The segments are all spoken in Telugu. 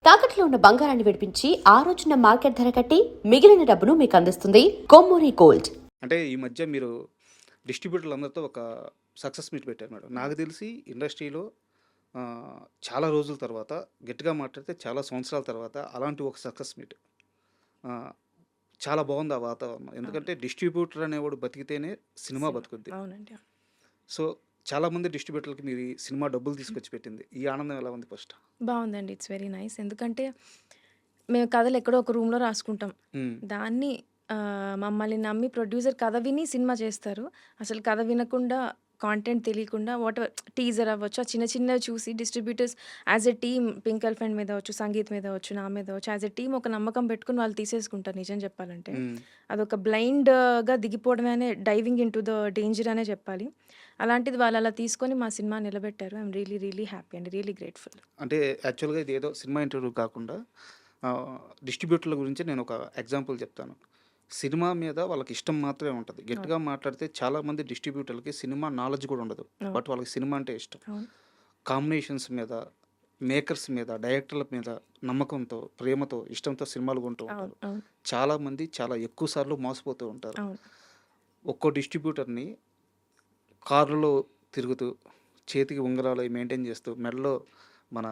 తాకట్లో ఉన్న బంగారాన్ని విడిపించి ఆ రోజున మార్కెట్ ధర కట్టి మిగిలిన డబ్బును మీకు అందిస్తుంది కొమ్మూరి గోల్డ్. అంటే ఈ మధ్య మీరు డిస్ట్రిబ్యూటర్లు అందరితో ఒక సక్సెస్ మీట్ పెట్టారు మేడం. నాకు తెలిసి ఇండస్ట్రీలో చాలా రోజుల తర్వాత, గట్టిగా మాట్లాడితే చాలా సంవత్సరాల తర్వాత అలాంటి ఒక సక్సెస్ మీట్. చాలా బాగుంది ఆ వాతావరణం. ఎందుకంటే డిస్ట్రిబ్యూటర్ అనేవాడు బతికితేనే సినిమా బతుకుద్ది. అవునండి. సో చాలామంది డిస్ట్రిబ్యూటర్లకి మీరు ఈ సినిమా డబ్బులు తీసుకొచ్చి పెట్టింది. ఈ ఆనందం ఎలా ఉంది ఫస్ట్? బాగుందండి. It's very nice. ఎందుకంటే మేము కథలు ఎక్కడో ఒక రూమ్లో రాసుకుంటాం. దాన్ని మమ్మల్ని నమ్మి ప్రొడ్యూసర్ కథ విని సినిమా చేస్తారు. అసలు కథ వినకుండా, కాంటెంట్ తెలియకుండా వాటెవర్ టీజర్ అవ్వచ్చు, ఆ చిన్న చిన్నవి చూసి distributors as a team pink elephant మీద అవ్వచ్చు, సంగీత్ మీద అవ్వచ్చు, నా మీద అవ్వచ్చు, యాజ్ ఎ టీమ్ ఒక నమ్మకం పెట్టుకుని వాళ్ళు తీసేసుకుంటారు. నిజం చెప్పాలంటే అదొక బ్లైండ్గా దిగిపోవడమే, diving into the danger అనే చెప్పాలి. అలాంటిది వాళ్ళు అలా తీసుకొని మా సినిమా నిలబెట్టారు. I'm really really happy and really grateful. అంటే యాక్చువల్గా ఇది ఏదో సినిమా ఇంటర్వ్యూ కాకుండా డిస్ట్రిబ్యూటర్ల గురించి నేను ఒక ఎగ్జాంపుల్ చెప్తాను. సినిమా మీద వాళ్ళకి ఇష్టం మాత్రమే ఉంటుంది. గట్టిగా మాట్లాడితే చాలామంది డిస్ట్రిబ్యూటర్లకి సినిమా నాలెడ్జ్ కూడా ఉండదు. బట్ వాళ్ళకి సినిమా అంటే ఇష్టం. కాంబినేషన్స్ మీద, మేకర్స్ మీద, డైరెక్టర్ల మీద నమ్మకంతో, ప్రేమతో, ఇష్టంతో సినిమాలు కొంటూ ఉంటారు. చాలామంది చాలా ఎక్కువ సార్లు మోసపోతూ ఉంటారు. ఒక్కో డిస్ట్రిబ్యూటర్ని కారులో తిరుగుతూ, చేతికి ఉంగరాలు మెయింటైన్ చేస్తూ, మెడలో మన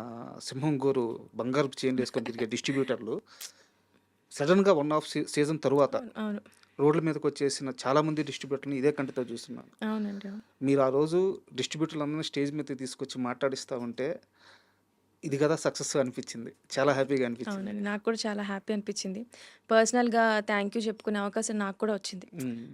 సింహం గోరు బంగారు చైన్ వేసుకొని తిరిగే డిస్ట్రిబ్యూటర్లు సడన్గా 1.5 సీజన్ తరువాత రోడ్ల మీదకి వచ్చేసిన చాలామంది డిస్ట్రిబ్యూటర్ని ఇదే కంటితో చూస్తున్నాను. అవునండి. మీరు ఆ రోజు డిస్ట్రిబ్యూటర్లందరినీ స్టేజ్ మీద తీసుకొచ్చి మాట్లాడిస్తూ ఉంటే ఇది కదా సక్సెస్ అనిపించింది. చాలా హ్యాపీగా అనిపించింది. అవునండి. నాకు కూడా చాలా హ్యాపీ అనిపించింది. పర్సనల్గా థ్యాంక్ యూ చెప్పుకునే అవకాశం నాకు కూడా వచ్చింది.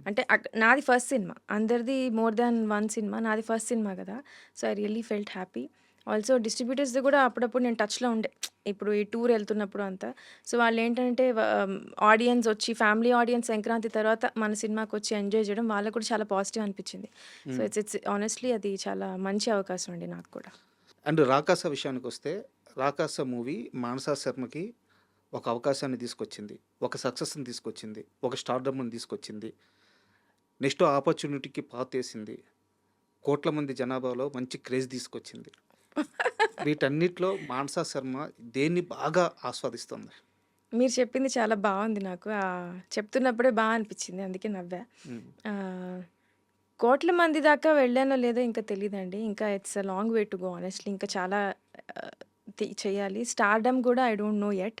అంటే నాది ఫస్ట్ సినిమా, అందరిది మోర్ దాన్ వన్ సినిమా, నాది ఫస్ట్ సినిమా కదా. So I really felt happy. Also డిస్ట్రిబ్యూటర్స్ది కూడా అప్పుడప్పుడు నేను టచ్లో ఉండే, ఇప్పుడు ఈ టూర్ వెళ్తున్నప్పుడు అంతా. సో వాళ్ళు ఏంటంటే ఆడియన్స్ వచ్చి, ఫ్యామిలీ ఆడియన్స్ సంక్రాంతి తర్వాత మన సినిమాకి వచ్చి ఎంజాయ్ చేయడం వాళ్ళకు కూడా చాలా పాజిటివ్ అనిపించింది. సో ఇట్స్ ఆనెస్ట్లీ అది చాలా మంచి అవకాశం అండి నాకు కూడా. అండ్ రాకాస విషయానికి వస్తే, రాకాస మూవీ మానసా శర్మకి ఒక అవకాశాన్ని తీసుకొచ్చింది, ఒక సక్సెస్ని తీసుకొచ్చింది, ఒక స్టార్డమ్ని తీసుకొచ్చింది, నెక్స్ట్ ఆపర్చునిటీకి పాతేసింది, కోట్ల మంది జనాభాలో మంచి క్రేజ్ తీసుకొచ్చింది. వీటన్నిటిలో మానసా శర్మ దేన్ని బాగా ఆస్వాదిస్తుంది? మీరు చెప్పింది చాలా బాగుంది. నాకు చెప్తున్నప్పుడే బాగా అనిపించింది, అందుకే నవ్వా. కోట్ల మంది దాకా వెళ్ళానో లేదో ఇంకా తెలియదండి. ఇంకా it's a long way to go honestly. ఇంకా చాలా చేయాలి. స్టార్డమ్ కూడా I don't no yet.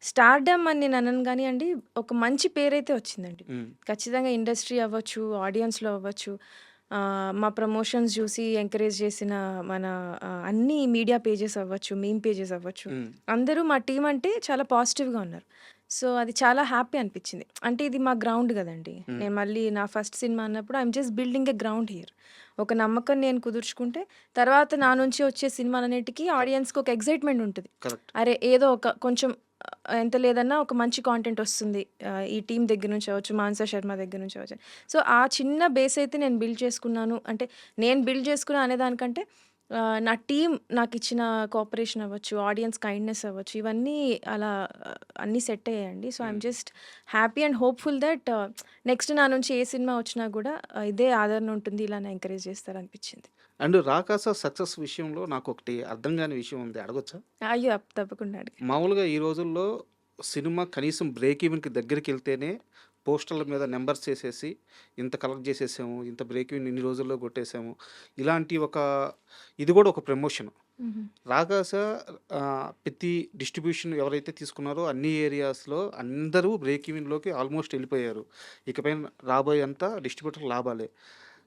Stardom అని నేను అనను కానీ అండి, ఒక మంచి పేరైతే వచ్చిందండి. ఖచ్చితంగా ఇండస్ట్రీ అవ్వచ్చు, ఆడియన్స్లో అవ్వచ్చు, మా ప్రమోషన్స్ చూసి ఎంకరేజ్ చేసిన మన అన్ని మీడియా పేజెస్ అవ్వచ్చు, మీమ్ పేజెస్ అవ్వచ్చు, అందరూ మా టీం అంటే చాలా పాజిటివ్గా ఉన్నారు. సో అది చాలా హ్యాపీ అనిపించింది. అంటే ఇది మా గ్రౌండ్ కదండి. నేను మళ్ళీ నా ఫస్ట్ సినిమా అన్నప్పుడు I'm just building a ground here. ఒక నమ్మకం నేను కుదుర్చుకుంటే తర్వాత నా నుంచి వచ్చే సినిమాలన్నిటికీ ఆడియన్స్కి ఒక ఎక్సైట్మెంట్ ఉంటుంది. అరే ఏదో ఒక కొంచెం ఎంత లేదన్నా ఒక మంచి కాంటెంట్ వస్తుంది ఈ టీం దగ్గర నుంచి అవ్వచ్చు, మానసా శర్మ దగ్గర నుంచి అవ్వచ్చు. సో ఆ చిన్న బేస్ అయితే నేను బిల్డ్ చేసుకున్నాను. అంటే నేను బిల్డ్ చేసుకున్నా అనేదానికంటే నా టీం నాకు ఇచ్చిన కోఆపరేషన్ అవ్వచ్చు, ఆడియన్స్ కైండ్నెస్ అవ్వచ్చు, ఇవన్నీ అలా అన్నీ సెట్ అయ్యాయండి. So I'm just happy and hopeful that next నా నుంచి ఏ సినిమా వచ్చినా కూడా ఇదే ఆదరణ ఉంటుంది, ఇలానే ఎంకరేజ్ చేస్తారనిపించింది. అండ్ రాకాస సక్సెస్ విషయంలో నాకు ఒకటి అర్థం కాని విషయం ఉంది, అడగొచ్చా? అయ్యో తప్పకుండా అడిగి. మామూలుగా ఈ రోజుల్లో సినిమా కనీసం బ్రేక్ ఈవెన్కి దగ్గరికి వెళ్తేనే పోస్టర్ల మీద నెంబర్స్ చేసేసి ఇంత కలెక్ట్ చేసేసాము, ఇంత బ్రేక్ ఈవెన్ ఇన్ని రోజుల్లో కొట్టేసాము, ఇలాంటి ఒక ఇది కూడా ఒక ప్రమోషన్. రాకాస ప్రతి డిస్ట్రిబ్యూషన్ ఎవరైతే తీసుకున్నారో అన్ని ఏరియాస్లో అందరూ బ్రేక్ ఈవెన్లోకి ఆల్మోస్ట్ వెళ్ళిపోయారు. ఇకపైన రాబోయేంత డిస్ట్రిబ్యూటర్ లాభాలే.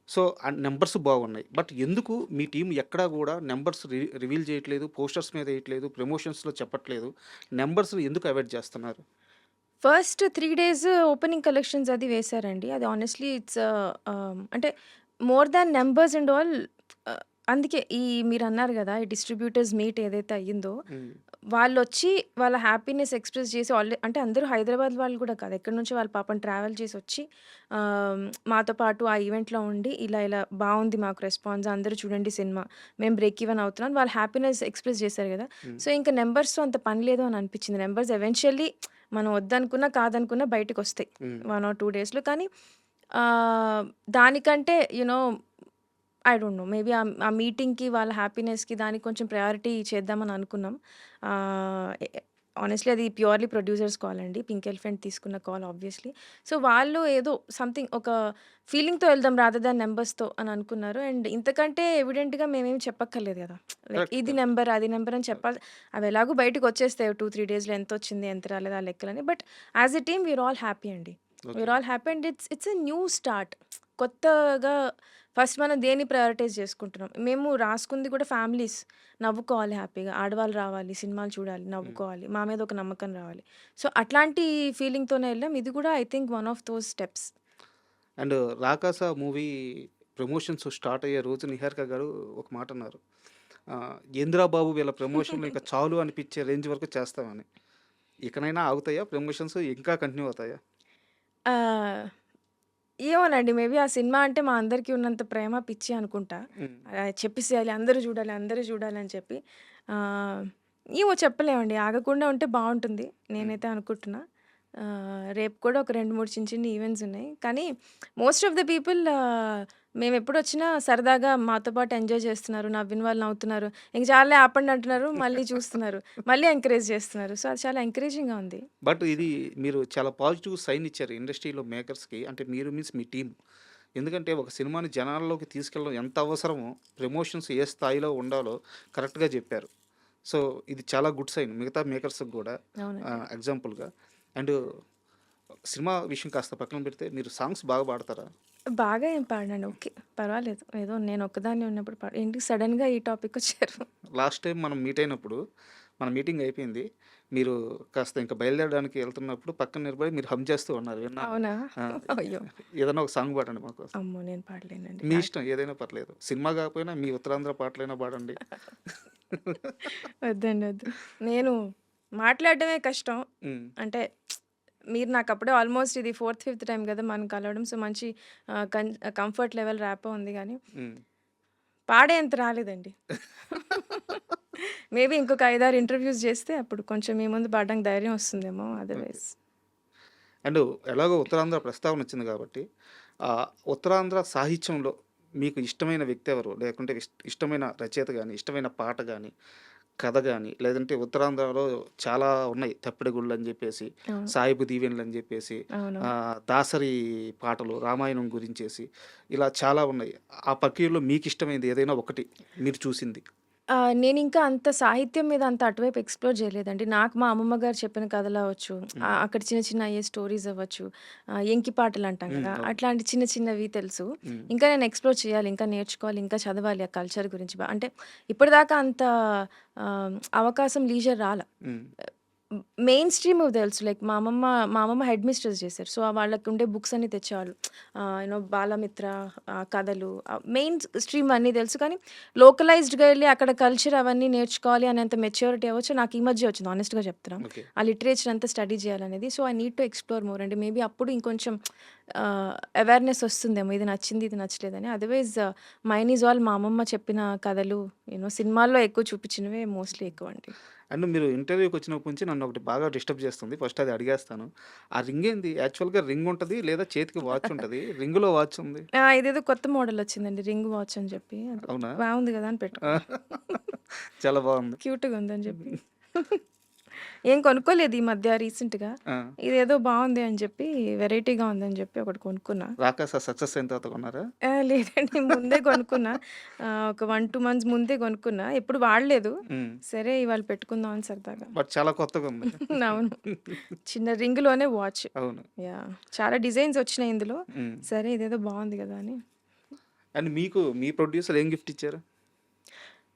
సో నెంబర్స్ బాగున్నాయి. బట్ ఎందుకు మీ టీం ఎక్కడా కూడా నెంబర్స్ రివీల్ చేయట్లేదు, పోస్టర్స్ మీద వేయట్లేదు, ప్రమోషన్స్లో చెప్పట్లేదు? నెంబర్స్ ఎందుకు అవాయిడ్ చేస్తున్నారు? ఫస్ట్ 3 days ఓపెనింగ్ కలెక్షన్స్ అది వేశారండి. అది ఆనెస్ట్‌లీ ఇట్స్ అంటే more than numbers and all. అందుకే ఈ మీరన్నారు గదా! ఈ డిస్ట్రిబ్యూటర్స్ మీట్ ఏదైతే అయ్యిందో, వాళ్ళొచ్చి వాళ్ళ హ్యాపీనెస్ ఎక్స్‌ప్రెస్ చేసి అంటే అందరూ హైదరాబాద్ వాళ్ళు కూడా కాదు. ఎక్కడి నుంచో వాళ్ళు పాపం ట్రావెల్ చేసొచ్చి మాతో పాటు ఆ ఈవెంట్‌లో ఉండి ఇలా ఇలా బావుంది మాకు రెస్పాన్స్, అందరూ చూడండి సినిమా, మేము బ్రేక్ ఈవెన్ అవుతున్నాం, వాళ్ళ హ్యాపీనెస్ ఎక్స్‌ప్రెస్ చేశారు గదా! సో ఇంక నంబర్స్‌తో అంత పని లేదు అని అనిపించింది. నంబర్స్ ఎవెన్చువల్లీ మనం వద్దనుకున్నా, కాదనుకున్నా బయటికొస్తాయి 1 or 2 daysలో. కానీ దానికంటే ఐ డోంట్ నో. మేబీ ఆ మీటింగ్‌కి వాళ్ళ హ్యాపీనెస్‌కి దానికి కొంచెం ప్రయారిటీ చేద్దామని అనుకున్నాం. హానెస్ట్‌లీ అది ప్యూర్‌లీ ప్రొడ్యూసర్స్ కాల్ అండి. పింక్ ఎలిఫెంట్ తీసుకున్న కాల్ ఆబ్వియస్‌లీ. సో, వాళ్ళు ఏదో సంథింంగ్ ఒక ఫీలింగ్‌తో వెళ్దాం రాదర్ దాన్ నంబర్స్‌తో అని అనుకున్నారు. అండ్ ఇంతకంటే ఎవిడెంట్‌గా మేమేమి చెప్పక్కర్లేదు గదా! Like correct. ఇది కరెక్ట్. నంబర్, అది నంబర్ అని చెప్పాలి. అవి ఎలాగో బయటకొచ్చేస్తాయి 2, 3 డేస్‌లో ఎంతొచ్చింది, ఎంత రాలేదు ఆ లెక్కలని. But as a team we're all happy అండి. Okay. We're all happy and it's a new start. కొత్తగా ఫస్ట్ మనం దేన్ని ప్రయారిటైజ్ చేసుకుంటున్నాం. మేము రాసుకుంది కూడా ఫ్యామిలీస్ నవ్వుకోవాలి హ్యాపీగా. ఆడవాళ్ళు రావాలి, సినిమాలు చూడాలి, హ్మ్. నవ్వుకోవాలి. మా మీద ఒక నమ్మకం రావాలి. సో, అట్లాంటి ఫీలింగ్‌తోనే ఎళ్ళాం. ఇది కూడా I think one of those steps. And 'Rakasa' movie promotions start అయ్యే రోజు నిహారిక గారు ఒక మాట అన్నారు. "ఏందిరా బాబు వీళ్ళ ప్రమోషన్‌లు ఇంక చాలు అనిపిచ్చే రేంజ్ వరకు చేస్తామని." ఇకనైనా ఆగుతాయా ప్రమోషన్స్? ఇంకా కంటిన్యూ అవుతాయా? ఆహ్, ఏమోనండి. మేబీ ఆ సినిమా అంటే మా అందరికీ ఉన్నంత ప్రేమ, పిచ్చి అనుకుంటా. హ్మ్. చెప్పేసేయాలి అందరూ జూడాలి, అందరూ జూడాలి అని చెప్పి. ఆహ్, ఏమో చెప్పలేమండి. ఆగకుండా ఉంటే బావుంటుంది. హ్మ్. నేనైతే అనుకుంటున్నా. రేపు కూడా ఒక 2, 3 చిన్న చిన్న ఈవెంట్స్ ఉన్నాయి. కానీ మోస్ట్ ఆఫ్ ద పీపుల్ మేమెప్పుడొచ్చినా సరదాగా మాతో పాటు ఎంజాయ్ చేస్తున్నారు. నవ్విన వాళ్ళు నవ్వుతున్నారు. ఇంక చాలులే ఆపండి అంటున్నారు. మళ్ళీ చూస్తున్నారు. మళ్ళీ ఎంకరేజ్ చేస్తున్నారు. సో, అది చాలా ఎంకరేజింగ్‌గా ఉంది. బట్ ఇది మీరు చాలా పాజిటివ్ సైన్ ఇచ్చారు ఇండస్ట్రీలో మేకర్స్‌కి. అంటే మీరు మీన్స్ మీ టీమ్. ఎందుకంటే ఒక సినిమాని జనాల్లోకి తీసుకెళ్ళడం ఎంత అవసరమో, ప్రమోషన్స్ ఏ స్థాయిలో ఉండాలో కరెక్ట్‌గా జెప్పారు. సో, ఇది చాలా గుడ్ సైన్ మిగతా మేకర్స్‌కి గూడా అవునండి. ఎగ్జాంపుల్‌గా. అండ్ సినిమా విషయం కాస్త పక్కన పెడితే మీరు సాంగ్స్ బాగా పాడతారా? బాగా ఏం పాడనండి. ఓకే. పర్వాలేదు. ఏదో నేనొక్కదాన్నే ఉన్నప్పుడు ఏంటి సడెన్‌గా ఈ టాపికొచ్చారు? లాస్ట్ టైం మనం మీట్ అయినప్పుడు, మన మీటింగ్ అయిపోయింది. మీరు కాస్త ఇంక బయలుదేరడానికి ఎళ్తున్నప్పుడు పక్కన నిలబడి మీరు హమ్ చేస్తూ ఉన్నారు విన్నాను. అవునా? ఆ! అయ్యో! ఏదైనా ఒక సాంగ్ పాడండి మాకోసం. అమ్మో! నేను పాడలేనండి. మీ ఇష్టం ఏదైనా పర్లేదు. సినిమా గాకపోయినా మీ ఉత్తరాంధ్ర పాటలైనా పాడండి. వద్దండి. వద్దు. నేను మాట్లాడడమే కష్టం. హ్మ్. అంటే మీరు నాకప్పుడే ఆల్మోస్ట్ ఇది ఫోర్త్, ఫిఫ్త్ టైమ్ గదా! మనం కలవడం. సో, మంచి కంఫర్ట్ లెవెల్ ర్యాపో ఉంది గానీ, హ్మ్. పాడేంత రాలేదండి. మేబీ ఇంకొక 5, 6 ఇంటర్‌వ్యూస్ జేస్తే అప్పుడు కొంచెం మీ ముందు పాడడానికి ధైర్యం వస్తుందేమో. ఓకే. అదర్‌వైజ్ అండ్ ఎలాగో ఉత్తరాంధ్ర ప్రస్తావన వచ్చింది కాబట్టి, ఉత్తరాంధ్ర సాహిత్యంలో మీకు ఇష్టమైన వ్యక్తి ఎవరు? లేకుంటే ఇష్టమైన రచయిత గాని, ఇష్టమైన పాట గాని, కథ గాని, లేదంటే ఉత్తరాంధ్రలో చాలా ఉన్నాయి. 'తప్పెటగుళ్ళు' అని జెప్పేసి, అవును. 'సాయిబు దీవెనలు' అని జెప్పేసి, అవునవును. దాసరి పాటలు, రామాయణం గురించేసి ఇలా చాలా ఉన్నాయి. ఆ ప్రక్రియలో మీకిష్టమైనది ఏదైనా ఒకటి మీరు చూసింది? నేనింకా అంత సాహిత్యం మీద అంత అటువైపు ఎక్స్‌ప్లోర్ జేయలేదండి. నాకు మా అమ్మమ్మ గారు చెప్పిన కథలవ్వచ్చు, హ్మ్. అక్కడ చిన్న చిన్న అయ్యే స్టోరీస్ అవ్వచ్చు, ఎంకి పాటలంటాం హ్మ్. గదా! అవును. అట్లాంటి చిన్న చిన్నవి తెలుసు. హ్మ్. ఇంకా నేను ఎక్స్‌ప్లోర్ చేయాలి, ఇంకా నేర్చుకోవాలి, ఇంకా చదవాలి ఆ కల్చర్ గురించి. అంటే ఇప్పటిదాకా అంత అవకాశం, లీజర్ రాలా. హ్మ్. మెయిన్ స్ట్రీమ్ తెలుసు. లైక్ మా అమ్మమ్మ హెడ్ మిస్ట్రెస్ చేశారు. సో, వాళ్ళకుండే బుక్స్ అన్నీ తెచ్చేవాళ్ళు. బాలమిత్ర కథలు మెయిన్ స్ట్రీమ్ అన్నీ తెలుసు. కానీ లోకలైజ్డ్‌గా ఎళ్లి అక్కడ కల్చర్ అవన్నీ నేర్చుకోవాలి అనేంత మెచ్యూరిటీ అవ్వచ్చు నాకు ఈ మధ్య వచ్చింది హానెస్ట్‌గా చెప్తున్నా. ఓకే. ఆ లిటరేచర్ అంతా స్టడీ చేయాలనేది. So, I need to explore more అండి. మేబీ అప్పుడు ఇంకొంచెం అవేర్‌నెస్ వస్తుందేమో ఇది నచ్చింది, ఇది నచ్చలేదని. అదర్‌వైజ్ మైన్ ఈజ్ ఆల్ మా అమ్మమ్మ చెప్పిన కథలు సినిమాల్లో ఎక్కువ చూపించినవే మోస్ట్‌లీ ఎక్కువండి. అండ్ మీరు ఇంటర్వ్యూకొచ్చినప్పటి నుంచి నన్నొకటి బాగా డిస్టర్బ్ చేస్తుంది. ఫస్ట్ అది అడిగేస్తాను. ఆ రింగేంది? యాక్చువల్‌గా రింగ్ ఉంటది లేదా చేతికి వాచ్ ఉంటది. రింగ్‌లో వాచ్ ఉంది. ఇదేదో కొత్త మోడల్ వచ్చిందండి. రింగ్ వాచ్ అని చెప్పి. అది అవునా? బాగుంది గదా! అని ఆ! పెట్టుకున్నా. చాలా బావుంది. క్యూట్‌గా ఉందని చెప్పి. ఏం కొనుక్కోలేదు ఈ మధ్య రీసెంట్‌గా. ఆ! ఇదేదో బావుంది అని చెప్పి వెరైటీగా ఉందని చెప్పి ఒకటి కొనుక్కున్నా. 'రాకాస' సక్సెస్ అయిన తర్వాత కొన్నారా? లేదండి ముందే కొనుక్కున్నా. ఒక 1, 2 మంత్స్ ముందే కొనుక్కున్నా. ఎప్పుడు వాడలేదు. హ్మ్. సరే ఇవాళ పెట్టుకుందాం అని సరదాగా. బట్ చాలా కొత్తగుంది. అవును. చిన్న రింగ్‌లోనే వాచ్. అవును. యాహ్! చాలా డిజైన్స్ వచ్చినాయి ఇందులో. హ్మ్. సరే ఇదేదో బావుంది గదా! అని. అండ్ మీకు మీ ప్రొడ్యూసర్ ఏం గిఫ్ట్ ఇచ్చారు?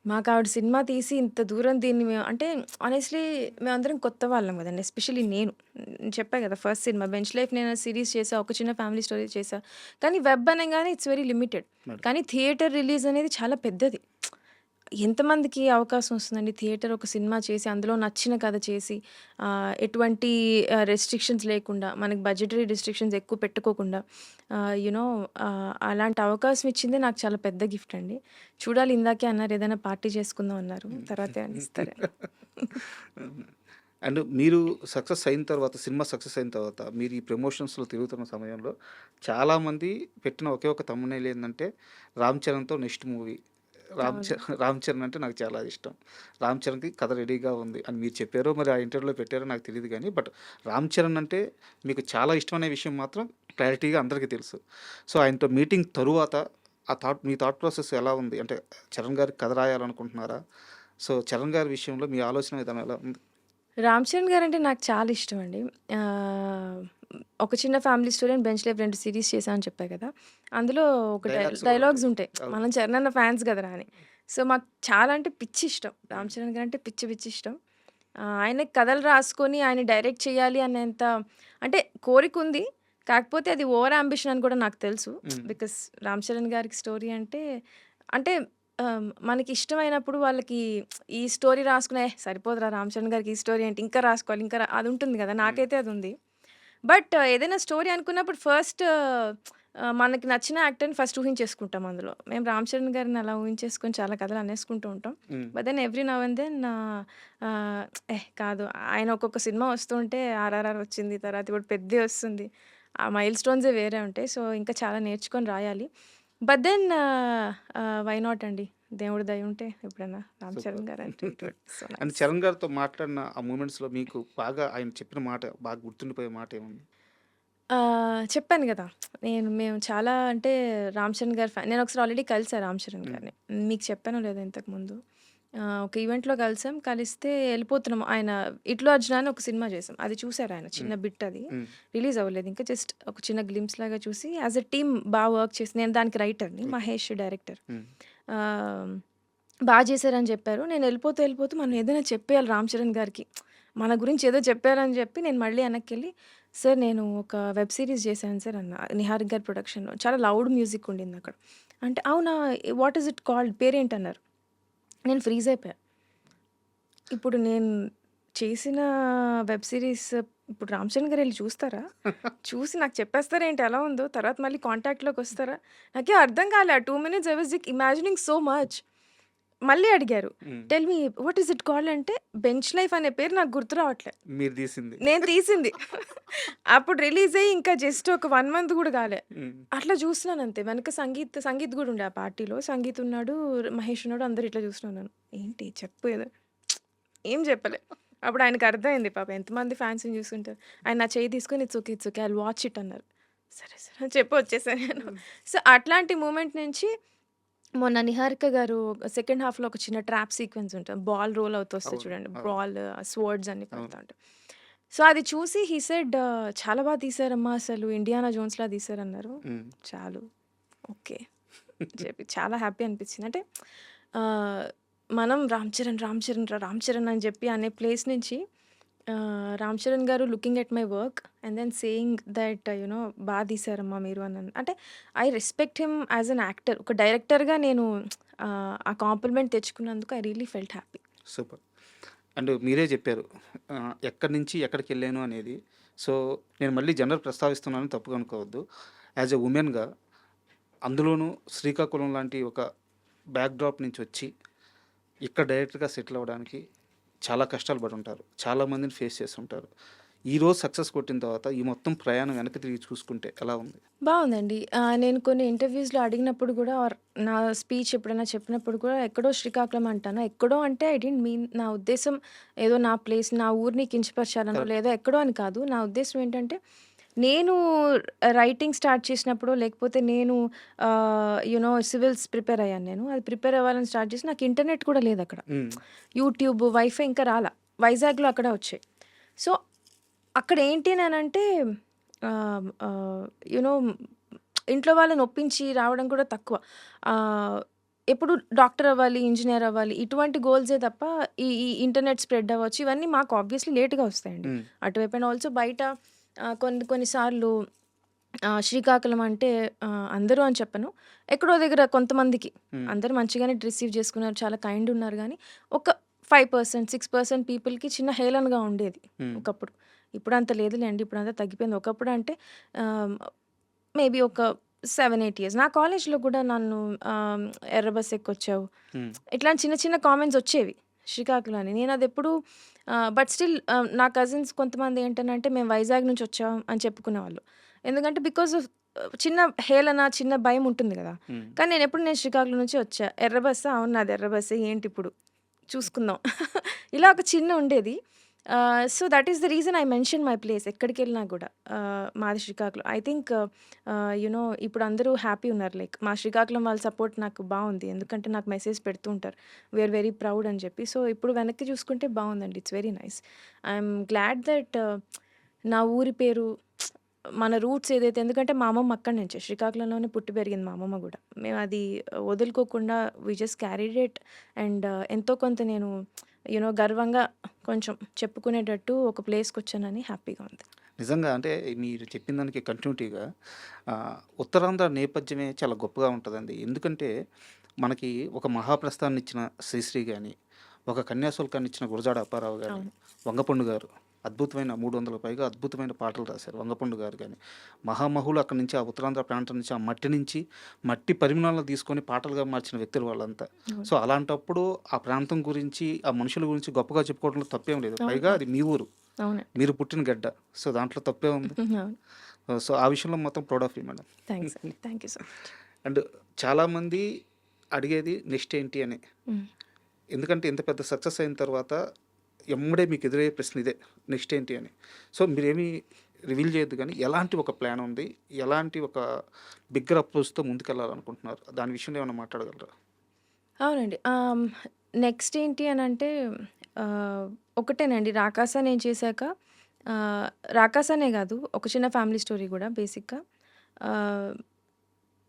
మాకావిడ సినిమా తీసి ఇంత దూరం దీన్ని మేము అంటే హానెస్ట్‌లీ మేమందరం కొత్త వాళ్ళం గదండీ. ఎస్పెషల్లీ నేను. చెప్పా గదా! ఫస్ట్ సినిమా 'బెంచ్ లైఫ్' నేను సీరీస్ చేశా. ఒక చిన్న ఫ్యామిలీ స్టోరీ చేశా. కానీ వెబ్ అనంగానే ఇట్స్ వెరీ లిమిటెడ్. మేడం. కానీ థియేటర్ రిలీజ్ అనేది చాలా పెద్దది. ఎంతమందికి అవకాశం వస్తుందండి థియేటర్ ఒక సినిమా చేసి, అందులో నచ్చిన కథ చేసి, ఎటువంటి రెస్ట్రిక్షన్స్ లేకుండా, మనకి బడ్జెటరీ రెస్ట్రిక్షన్స్ ఎక్కువ పెట్టుకోకుండా అలాంటి అవకాశం ఇచ్చిందే నాకు చాలా పెద్ద గిఫ్ట్ అండి. చూడాలి ఇందాకే అన్నారు ఏదైనా పార్టీ చేసుకుందాం అన్నారు. తర్వాత ఏమన్నా ఇస్తారేమో. అండ్ మీరు సక్సెస్ అయిన తర్వాత, సినిమా సక్సెస్ అయిన తర్వాత మీరు ఈ ప్రమోషన్స్‌లో తిరుగుతున్న సమయంలో చాలామంది పెట్టిన ఒకే ఒక థంబ్‌నెయిల్ ఏందంటే 'రామ్ చరణ్‌తో నెక్స్ట్ మూవీ.' అవును. 'రామ్ చరణ్' అంటే నాకు చాలా ఇష్టం. 'రామ్ చరణ్‌కి కథ రెడీగా ఉంది' అని మీరు చెప్పారో మరి ఆ ఇంటర్వ్యూలో పెట్టారో నాకు తెలీదు గానీ, బట్ 'రామ్ చరణ్' అంటే మీకు చాలా ఇష్టం అనే విషయం మాత్రం క్లారిటీగా అందరికీ తెలుసు. సో, ఆయనతో మీటింగ్ తరువాత మీ థాట్ ప్రాసెస్ ఎలా ఉంది? అంటే చరణ్ గారికి కథ రాయాలనుకుంటున్నారా? సో, చరణ్ గారి విషయంలో మీ ఆలోచన విధానం ఎలా ఉంది? 'రామ్ చరణ్' గారంటే నాకు చాలా ఇష్టమండి. ఆహ్, ఒక చిన్న family story and 'bench life' 2 series చేశా అని చెప్పా కదా! అందులో ఒక డైలాగ్స్ కూడా డైలాగ్స్ ఉంటాయి. ఉంటాయి. అవును. మనం చరణ్ అన్న ఫ్యాన్స్ కదరా అని. సో, మాకు చాలా అంటే పిచ్చి ఇష్టం. 'రామ్ చరణ్' గారంటే పిచ్చి పిచ్చి ఇష్టం. ఆయనకి కథలు రాసుకొని ఆయన డైరెక్ట్ చేయాలి అనేంత అంటే కోరికుంది. కాకపోతే అది ఓవర్ యాంబిషన్ అని కూడా నాకు తెలుసు. హ్మ్. బికాస్ 'రామ్ చరణ్' గారికి స్టోరీ అంటే మనకి ఇష్టమైనప్పుడు వాళ్ళకి ఈ స్టోరీ రాసుకునే సరిపోదురా 'రామ్ చరణ్' గారికి ఈ స్టోరీ ఏంటి ఇంకా రాసుకోవాలి అది ఉంటుంది కదా! హ్మ్. నాకైతే అది ఉంది. బట్ ఏదైనా స్టోరీ అనుకున్నప్పుడు ఫస్ట్ మనకి నచ్చిన యాక్టర్‌ని ఫస్ట్ ఊహించేసుకుంటాం అందులో. మేము 'రామ్ చరణ్' గారిని అలా ఊహించేసుకొని చాలా కథలు అనేసుకుంటూ ఉంటాం. Hmm. But then every now and then కాదు ఆయన ఒక్కొక్క సినిమా వస్తుంటే 'ఆర్ఆర్ఆర్' వచ్చింది. తర్వాత ఇప్పుడు 'పెద్ది' వస్తుంది. ఆ మైల్ స్టోన్సే వేరే ఉంటాయి. సో, ఇంకా చాలా నేర్చుకొని రాయాలి. బట్ దెన్ వై నాట్ అండి. దేవుడి దయ ఉంటే ఎప్పుడైనా 'రామ్ సూపర్. చరణ్' గారంటే it would be so and nice. Charan గారితో మాట్లాడిన ఆ మూమెంట్స్‌లో మీకు బాగా ఆయన చెప్పిన మాట బాగా గుర్తుండిపోయే మాట ఏముంది? చెప్పాను గదా! మేము చాలా అంటే 'రామ్ చరణ్' గారి నేనొకసారి ఆల్రెడీ కలిసా 'రామ్ చరణ్' హ్మ్. గారిని. మీకు చెప్పానో లేదో ఇంతకుముందు. ఒక ఈవెంట్‌లో కలిసాం. కలిస్తే ఎళ్ళిపోతున్నాం. ఆయన 'ఇట్లు అర్జున' అని ఒక సినిమా చేసాం. అది చూసారాయన. హ్మ్. చిన్న బిట్ అది. హ్మ్. రిలీజ్ అవ్వలేదు. ఇంకా జస్ట్ ఒక చిన్న గ్లింప్స్ లాగా చూసి యాస్ ఎ టీమ్ వర్క్ చేసి నేను దానికి రైటర్‌ని. ఓకే. మహేష్ డైరెక్టర్. హ్మ్. ఆహ్, చేశారని చెప్పారు. నేను ఎళ్ళిపోతూ మనం ఏదైనా చెప్పేయాలి 'రామ్ చరణ్' గారికి. మన గురించి ఏదో చెప్పారని చెప్పి నేను మళ్ళీ వెనక్కెళ్ళి సార్ నేను ఒక వెబ్ సీరీస్ చేశాను సార్ అన్న. నిహారిక గారి ప్రొడక్షన్‌లో. చాలా లౌడ్ మ్యూజిక్ ఉండిందక్కడ. అంటే అవునా! వాట్ ఈస్ ఇట్ కాల్డ్ పేరేంటన్నారు. నేను ఫ్రీజ్ అయిపోయా. ఇప్పుడు నేను చేసిన వెబ్ సీరీస్ ఇప్పుడు 'రామ్ చరణ్' గారు ఎళ్లి చూస్తారా? చూసి నాకు చెప్పేస్తారేంటి ఎలా ఉందో? తర్వాత మళ్ళీ కాంటాక్ట్‌లోకొస్తారా? నాకేం అర్థం కాలే. ఆ 2 minutes I was imagining so much. మళ్ళీ అడిగారు. హ్మ్. Tell me what is it called అంటే 'బెంచ్ లైఫ్' అనే పేరు నాకు గుర్తు రావట్లే. మీరు తీసింది. నేను తీసింది. అప్పుడు రిలీజ్ అయ్యి ఇంకా జస్ట్ ఒక 1 మంత్ గూడా గాలే. హ్మ్. అట్లా చూస్తున్నానంతే. వెనక సంగీత్ గూడా ఉండే ఆ పార్టీలో. సంగీత్ ఉన్నాడు, మహేష్ ఉన్నాడు. అందరూ ఇట్లా చూస్తున్నాను నేను. ఏంటి చెప్పు ఏదో ఏం చెప్పలే. అప్పుడు ఆయనకి అర్థమైంది పాపం ఎంతమంది ఫ్యాన్స్‌ని చూసుంటారు. ఆయన నా చెయ్యి తీసుకొని it's okay. I will watch it అన్నారు. సరే, సరే అని చెప్పి వచ్చేసా నేను. హ్మ్. సో, అట్లాంటి మూమెంట్ నుంచి మొన్న 'నిహారిక' గారు సెకండ్ హాఫ్‌లో ఒక చిన్న ట్రాప్ సీక్వెన్స్ ఉంటది. బాల్ రోల్ అవుతూ వస్తది అవును. చూడండి. అవును. బాల్ స్వర్డ్స్ అన్ని అవును. పడతా ఉంటాయి. సో, అది చూసి హి సెడ్ "చాలా తీశారమ్మా అసలు 'ఇండియానా జోన్స్‌లా' తీశారన్నారు." హ్మ్. చాలు ఓకే. చెప్పి చాలా హ్యాపీ అనిపించింది. అంటే ఆహ్, మనం 'రామ్ చరణ్' అని చెప్పి అనే ప్లేస్ నుంచి 'రామ్ చరణ్' గారు looking at my work and then saying that తీశారమ్మా మీరు అని అంటే I respect him as an actor. ఒక డైరెక్టర్‌గా నేను ఆ కాంప్లిమెంట్ తెచ్చుకున్నందుకు I really felt happy. Super. And మీరే చెప్పారు. ఎక్కడి నుంచి ఎక్కడికెళ్ళాను అనేది. సో, నేను మళ్ళీ జెండర్ ప్రస్తావిస్తున్నాను తప్పుగా అనుకోవద్దు. యాస్ ఎ వుమెన్‌గా అందులోనూ శ్రీకాకుళం లాంటి ఒక బ్యాక్‌డ్రాప్ నుంచొచ్చి ఇక్కడ డైరెక్టర్‌గా సెటిల్ అవ్వడానికి చాలా కష్టాలు పడుంటారు. చాలా మందిని ఫేస్ చేసుంటారు. ఈరోజు సక్సెస్ కొట్టిన తర్వాత ఈ మొత్తం ప్రయాణం వెనక్కి తిరిగి చూసుకుంటే ఎలా ఉంది? బావుందండి. నేను కొన్ని ఇంటర్‌వ్యూస్‌లో అడిగినప్పుడు గూడా నా స్పీచ్ ఎప్పుడైనా చెప్పినప్పుడు కూడా ఎక్కడో శ్రీకాకుళం అంటాను. ఎక్కడో అంటే ఐ డిడ్ంట్ మీన్ నా ఉద్దేశ్యం ఏదో నా ప్లేస్, నా ఊరిని కించపరచాలనో కరెక్ట్. లేదా ఎక్కడో అని కాదు. నా ఉద్దేశ్యం ఏంటంటే నేను రైటింగ్ స్టార్ట్ చేసినప్పుడో లేకపోతే నేను సివిల్స్ ప్రిపేర్ అయ్యాను నేను. అది ప్రిపేర్ అవ్వాలని స్టార్ట్ చేసి నాకు ఇంటర్నెట్ కూడా లేదక్కడ. హ్మ్. యూట్యూబ్, వైఫై ఇంకా రాలా. వైజాగ్‌లో అక్కడ వచ్చాయి. సో, అక్కడేంటి అనంటే ఆహ్, ఆహ్, యూ నో ఇంట్లో వాళ్ళని ఒప్పించి రావడం కూడా తక్కువ. ఆహ్, ఎప్పుడు డాక్టర్ అవ్వాలి, ఇంజినీర్ అవ్వాలి ఇటువంటి గోల్సే తప్ప ఈ ఇంటర్నెట్ స్ప్రెడ్ అవ్వచ్చు. ఇవన్నీ మాకు ఆబ్వియస్‌లీ లేట్‌గా వస్తాయండి. హ్మ్. అటువైపు అండ్ ఆల్సో బయట కొన్ని కొన్ని సార్లు శ్రీకాకుళం అంటే అందరూ అని చెప్పను. ఎక్కడో దగ్గర కొంతమందికి హ్మ్. అందరూ మంచిగానే రిసీవ్ చేసుకున్నారు. చాలా కైండ్ ఉన్నారు గానీ, ఒక 5%, 6% పీపుల్‌కి చిన్న హేళనగా ఉండేది హ్మ్. ఒకప్పుడు. ఇప్పుడంత లేదులేండి. ఇప్పుడంతా తగ్గిపోయింది. ఒకప్పుడు అంటే ఆహ్, మేబీ ఒక 7, 8 ఇయర్స్. నా కాలేజ్‌లో కూడా నన్ను ఎర్ర బస్ ఎక్కొచ్చావు. హ్మ్. ఇట్లాంటి చిన్న చిన్న కామెంట్స్ వచ్చేవి శ్రీకాకుళం అని. నేనదెప్పుడూ బట్ స్టిల్ నా కజిన్స్ కొంతమంది ఏంటనంటే, మేము వైజాగ్ నుంచి వచ్చాం అని చెప్పుకునేవాళ్ళు. ఎందుకంటే బికాస్ ఆఫ్ చిన్న హేళన, చిన్న భయం ఉంటుంది గదా! హ్మ్. కానీ నేను శ్రీకాకుళం నుంచి వచ్చా. ఎర్ర బస్సా? అవును, నాది ఎర్ర బస్సే. ఏంటిప్పుడు చూసుకుందాం. ఇలా ఒక చిన్న ఉండేది. So, that is the reason I mention my place ఎక్కడికెళ్ళినా గూడా. మాది శ్రీకాకుళం. ఐ థింక్ ఇప్పుడు అందరూ హ్యాపీ ఉన్నారు. లైక్ మా శ్రీకాకుళం వాళ్ళ సపోర్ట్ నాకు బావుంది. ఎందుకంటే నాకు మెసేజ్ పెడుతూ ఉంటారు. వి ఆర్ వెరీ ప్రౌడ్ అని చెప్పి. సో, ఇప్పుడు వెనక్కి చూసుకుంటే బావుందండి. It's very nice. I'm glad that నా ఊరి పేరు, మన రూట్స్ ఏదైతే, ఎందుకంటే మా అమ్మమ్మ అక్కడి నుంచే శ్రీకాకుళంలోనే పుట్టి పెరిగింది మా అమ్మమ్మ గూడా. మేము అది వదులుకోకుండా we just carried it. And ఎంతో కొంత నేను గర్వంగా కొంచెం చెప్పుకునేటట్టు ఒక ప్లేస్‌కొచ్చానని హ్యాపీగా ఉంది. నిజంగా అంటే మీరు చెప్పిన దానికి కంటిన్యూటీగా ఉత్తరాంధ్ర నేపథ్యమే చాలా గొప్పగా ఉంటదండి. ఎందుకంటే మనకి ఒక మహాప్రస్థానాన్నిచ్చిన శ్రీశ్రీ గాని, ఒక కన్యాశుల్కాన్నిచ్చిన గురజాడ అప్పారావు గాని, అవును. వంగపండు గారు అద్భుతమైన 300 పైగా అద్భుతమైన పాటలు రాశారు. వంగపండు గారు గాని, మహామహులు అక్కడి నుంచి ఆ ఉత్తరాంధ్ర ప్రాంతం నుంచి, ఆ మట్టి నుంచి మట్టి పరిమాణాలను తీసుకొని పాటలుగా మార్చిన వ్యక్తులు వాళ్ళంతా. అవును. సో, అలాంటప్పుడు ఆ ప్రాంతం గురించి, ఆ మనుషుల గురించి గొప్పగా చెప్పుకోవడంలో తప్పేం లేదు. అవును. పైగా అది మీ ఊరు. అవునండి. మీరు పుట్టిన గడ్డ. సో, దాంట్లో తప్పే ఉంది. అవును. సో, ఆ విషయంలో మొత్తం proud of you madam. Thanks అండి. Thank you so much. And చాలామంది అడిగేది నెక్స్ట్ ఏంటి అని. హ్మ్. ఎందుకంటే ఇంత పెద్ద సక్సెస్ అయిన తర్వాత ఎమ్మడే మీకు ఎదురయ్యే ప్రశ్న ఇదే. నెక్స్ట్ ఏంటి అని. సో, మీరేమీ రివీల్ చేయొద్దు గానీ, ఎలాంటి ఒక ప్లాన్ ఉంది? ఎలాంటి ఒక బిగ్గర్ అప్రోచ్‌తో ముందుకెళ్ళాలనుకుంటున్నారు? దాని విషయంలో ఏమైనా మాట్లాడగలరా? అవునండి. నెక్స్ట్ ఏంటి అనంటే ఒకటేనండి. 'రాకాస' నేను చేశాక ఆహ్, 'రాకాస' అనే గాదు, ఒక చిన్న ఫ్యామిలీ స్టోరీ గూడా బేసిక్‌గా. ఆహ్,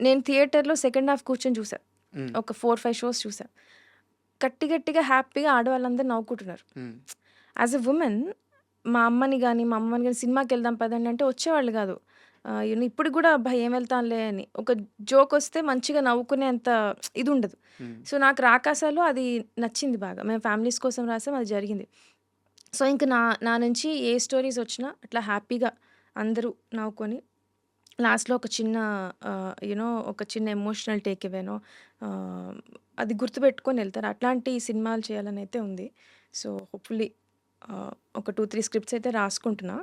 నేను థియేటర్‌లో సెకండ్ హాఫ్ కూర్చొని చూసా. హ్మ్. ఒక 4, 5 షోస్ చూసా. గట్టిగా హ్యాపీగా ఆడవాళ్ళందరూ నవ్వుకుంటున్నారు. హ్మ్. యాజ్ ఎ వుమెన్ మా అమ్మని గాని, మా అమ్మని గాని సినిమాకెళ్దాం పదండి అంటే వచ్చేవాళ్ళు గాదు. ఇప్పటికి గూడా అబ్బా! ఏం వెళ్తాంలే అని. ఒక జోకొస్తే మంచిగా నవ్వుకునేంత ఇదుండదు. హ్మ్. సో, నాకు 'రాకాస'లో అది నచ్చింది బాగా. మేము ఫ్యామిలీస్ కోసం రాసాం. అది జరిగింది. సో, ఇంక నా నా నుంచి ఏ స్టోరీస్ వచ్చినా అట్లా హ్యాపీగా అందరూ నవ్వుకొని లాస్ట్‌లో ఒక చిన్న ఒక చిన్న ఎమోషనల్ టేక్ అవేనో ఆహ్, అది గుర్తుపెట్టుకొని ఎళ్తారు. అట్లాంటి సినిమాలు చేయాలనైతే ఉంది. సో, హోప్‌ఫుల్లీ ఒక 2, 3 స్క్రిప్ట్స్ అయితే రాసుకుంటున్నా.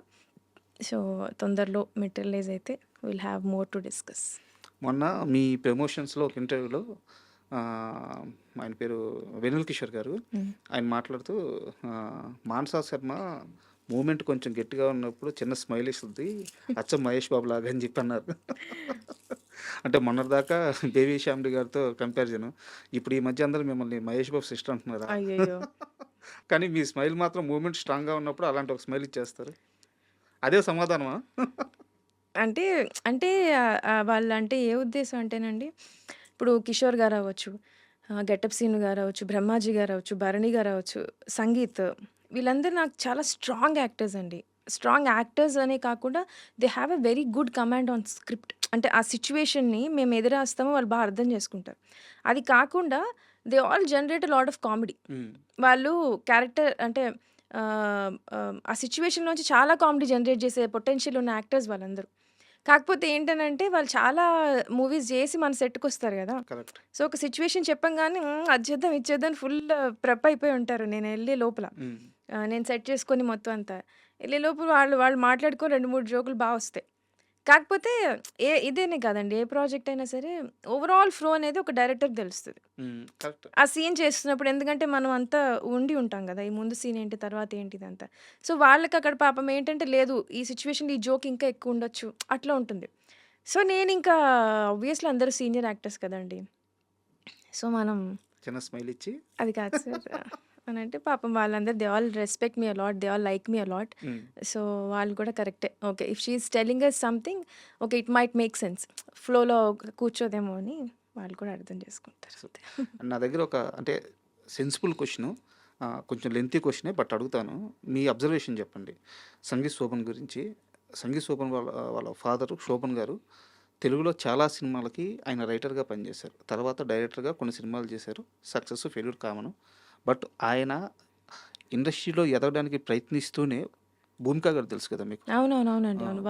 సో, తొందరలో మెటీరియలైజ్ అయితే will have more to discuss. మొన్న మీ ప్రమోషన్స్‌లో ఒక ఇంటర్వ్యూలో ఆహ్, ఆయన పేరు వెన్నెల కిషోర్ గారు. హ్మ్. ఆయన మాట్లాడుతూ మానసా శర్మ మూవ్‌మెంట్ కొంచెం గట్టిగా ఉన్నప్పుడు చిన్న స్మైల్ ఇస్తది. అచ్చం మహేష్ బాబు లాగా అని చెప్పి అన్నారు. అంటే మొన్నటిదాకా బేబీ శ్యామిలి గారితో కంపారిజను. ఇప్పుడు ఈ మధ్య అందరూ మిమ్మల్ని మహేష్ బాబు సిస్టర్ అంటున్నారా? అయ్యయ్యో! కానీ మీ స్మైల్ మాత్రం మూవ్‌మెంట్ స్ట్రాంగ్‌గా ఉన్నప్పుడు అలాంటి ఒక స్మైల్ ఇచ్చేస్తారు. అదే సమాధానమా? అంటే, అంటే వాళ్ళంటే ఏ ఉద్దేశం అంటేనండి, ఇప్పుడు 'కిషోర్' గారవ్వచ్చు, 'గెటప్ సీను' గారవ్వచ్చు, 'బ్రహ్మాజీ' గారవ్వచ్చు, 'భరణి' గారవ్వచ్చు, 'సంగీత్' వీళ్ళందరూ నాకు చాలా స్ట్రాంగ్ యాక్టర్స్ అండి. స్ట్రాంగ్ యాక్టర్స్ అనే కాకుండా they have a very good command on script. అంటే ఆ సిట్యుయేషన్‌ని మేము ఎదురేస్తామో వాళ్ళు అర్థం చేసుకుంటారు. అది కాకుండా they all generate a lot of comedy. హ్మ్. వాళ్ళు క్యారెక్టర్ అంటే ఆ సిట్యుయేషన్‌లోంచి చాలా కామెడీ జనరేట్ చేసే పొటెన్షియల్ ఉన్న యాక్టర్స్ వాళ్ళందరూ. కాకపోతే ఏంటనంటే వాళ్ళు చాలా మూవీస్ జేసి మన సెట్‌కొస్తారు గదా! కరెక్ట్. సో, ఒక సిట్యుయేషన్ చెప్పంగానే అది చేద్దాం, ఇది చేద్దాం అని ఫుల్ ప్రెప్ అయిపోయి ఉంటారు నేనెళ్ళే లోపల. హ్మ్. నేను సెట్ చేసుకొని మొత్తం అంతా. ఎళ్ళే లోపు వాళ్ళు వాళ్ళు మాట్లాడుకొని 2, 3 జోకులు బా వస్తాయి. కాకపోతే ఇదేనే కాదండి. ఏ ప్రాజెక్ట్ అయినా సరే ఓవరాల్ ఫ్లో అనేది ఒక డైరెక్టర్‌కి తెలుస్తది. హ్మ్. కరెక్ట్. ఆ సీన్ చేస్తున్నప్పుడు ఎందుకంటే మనం అంతా ఉండి ఉంటాం గదా! ఈ ముందు సీన్ ఏంటి? తర్వాత ఏంటి? ఇదంతా. సో, వాళ్ళకక్కడ పాపం ఏంటంటే లేదు ఈ సిట్యుయేషన్‌లో ఈ జోక్ ఇంకా ఎక్కువుండొచ్చు. అట్లా ఉంటుంది. సో, నేనింకా ఆబ్వియస్‌లీ అందరూ సీనియర్ యాక్టర్స్ కదండీ! సో, మనం చిన్న స్మైల్ ఇచ్చి అది కాదు సార్ అనంటే పాపం వాళ్ళందరూ they all respect me a lot. They all like me a lot. Hmm. So, వాళ్ళు కూడా కరెక్టే. Okay. If she is telling us something okay. It might make sense. ఫ్లోలో కూర్చోదేమో అని వాళ్ళు కూడా అర్థం చేసుకుంటారు. సో, నా దగ్గర ఒక అంటే సెన్సిబుల్ క్వెషను. కొంచెం లెంతీ క్వెషనే బట్ అడుగుతాను. మీ అబ్జర్వేషన్ చెప్పండి. సంగీత్ శోభన్ గురించి. సంగీత్ శోభన్ వాళ్ళ ఫాదరు శోభన్ గారు తెలుగులో చాలా సినిమాలకి ఆయన రైటర్‌గా పనిచేశారు. తర్వాత డైరెక్టర్‌గా కొన్ని సినిమాలు చేశారు. Success, failure common. బట్ ఆయన ఇండస్ట్రీలో ఎదగడానికి ప్రయత్నిస్తూనే 'భూమిక' గారు తెలుసు కదా మీకు. అవునవునవునండి. అవును.